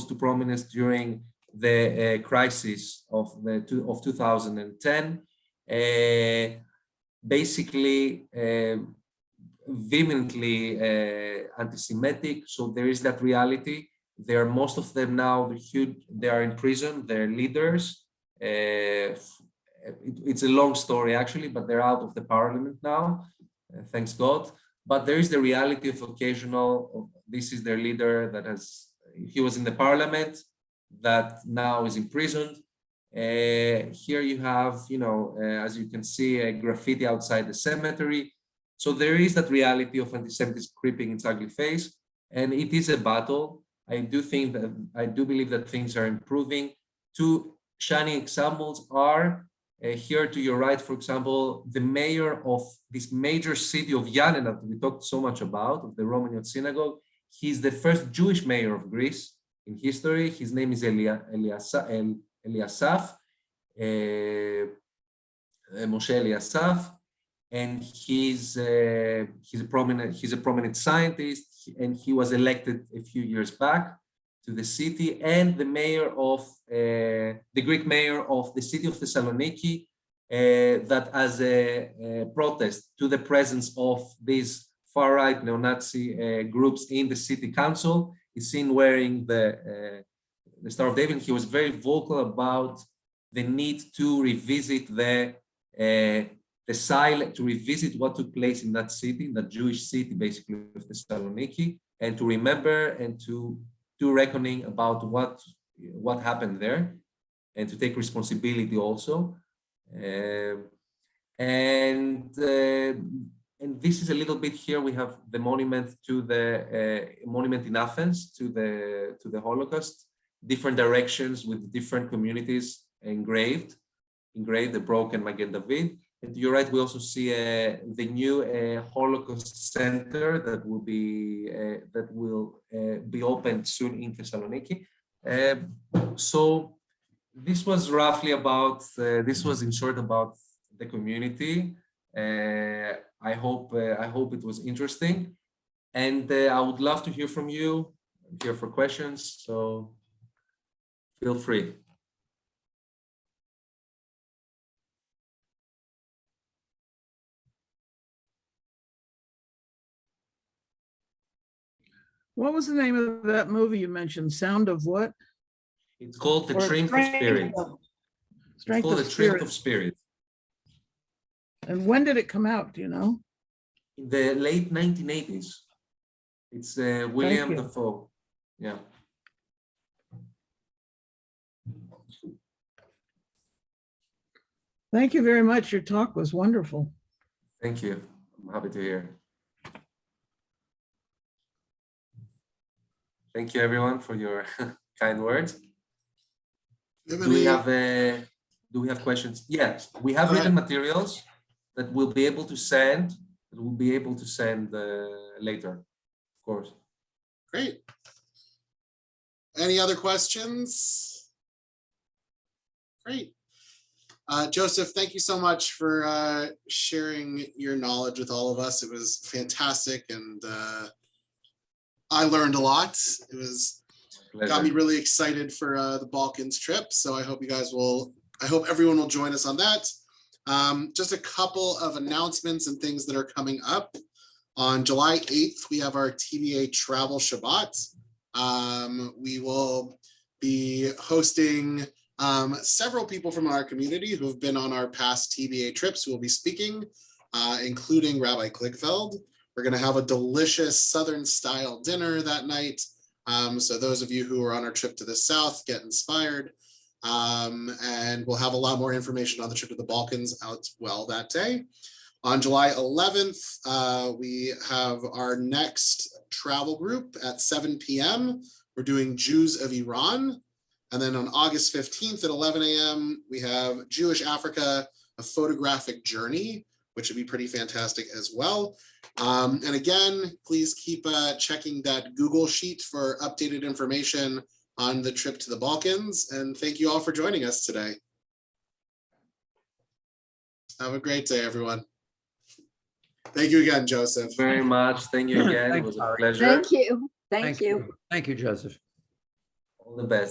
to prominence during the crisis of 2010. Basically, vehemently anti-Semitic. So there is that reality. Most of them now, they are in prison, they're leaders. It's a long story actually, but they're out of the parliament now, thanks God. But there is the reality of this is their leader he was in the parliament, that now is imprisoned. Here you have, as you can see, a graffiti outside the cemetery. So there is that reality of anti-Semitism creeping its ugly face, and it is a battle. I do believe that things are improving. Two shining examples are here to your right, for example, the mayor of this major city of Yanina that we talked so much about, of the Romaniote synagogue. He's the first Jewish mayor of Greece in history. His name is Eliasaf, Moshe Eliasaf, and he's a prominent scientist, and he was elected a few years back to the city, and the Greek mayor of the city of Thessaloniki, that as a protest to the presence of these far-right neo-Nazi groups in the city council. He's seen wearing the Star of David. He was very vocal about the need to revisit the silent, to revisit what took place in that city, that Jewish city, basically, of Thessaloniki, and to remember and to do reckoning about what happened there, and to take responsibility also. And this is a little bit here. We have the monument to the monument in Athens to the Holocaust, different directions with different communities engraved the broken Magen David. And you're right, we also see the new Holocaust Center that will be opened soon in Thessaloniki. So this was roughly about, this was in short about the community. I hope it was interesting, and I would love to hear from you. I'm here for questions, so feel free. What was the name of that movie you mentioned? Sound of what? It's called The Or Strength of Spirit. It's called The Strength of Spirit. And when did it come out? Do you know? In the late 1980s. It's William you. Dafoe. Yeah. Thank you very much. Your talk was wonderful. Thank you. I'm happy to hear. Thank you, everyone, for your kind words. Do we have questions? Yes, we have written materials that we'll be able to send. Later, of course. Great. Any other questions? Great. Joseph, thank you so much for sharing your knowledge with all of us. It was fantastic, and I learned a lot. It was got me really excited for the Balkans trip. So I hope I hope everyone will join us on that. Just a couple of announcements and things that are coming up. On July 8th, we have our TBA Travel Shabbat. We will be hosting several people from our community who have been on our past TBA trips who will be speaking, including Rabbi Kligfeld. We're going to have a delicious Southern style dinner that night. So those of you who are on our trip to the South, get inspired. And we'll have a lot more information on the trip to the Balkans out well that day. On July 11th, we have our next travel group at 7 p.m. We're doing Jews of Iran. And then on August 15th at 11 a.m., we have Jewish Africa, a photographic journey, which would be pretty fantastic as well. And again, please keep checking that Google sheet for updated information on the trip to the Balkans. And thank you all for joining us today. Have a great day, everyone. Thank you again, Joseph. Very much. Thank you again. It was a pleasure. Thank you. Thank you. Thank you, Joseph. All the best.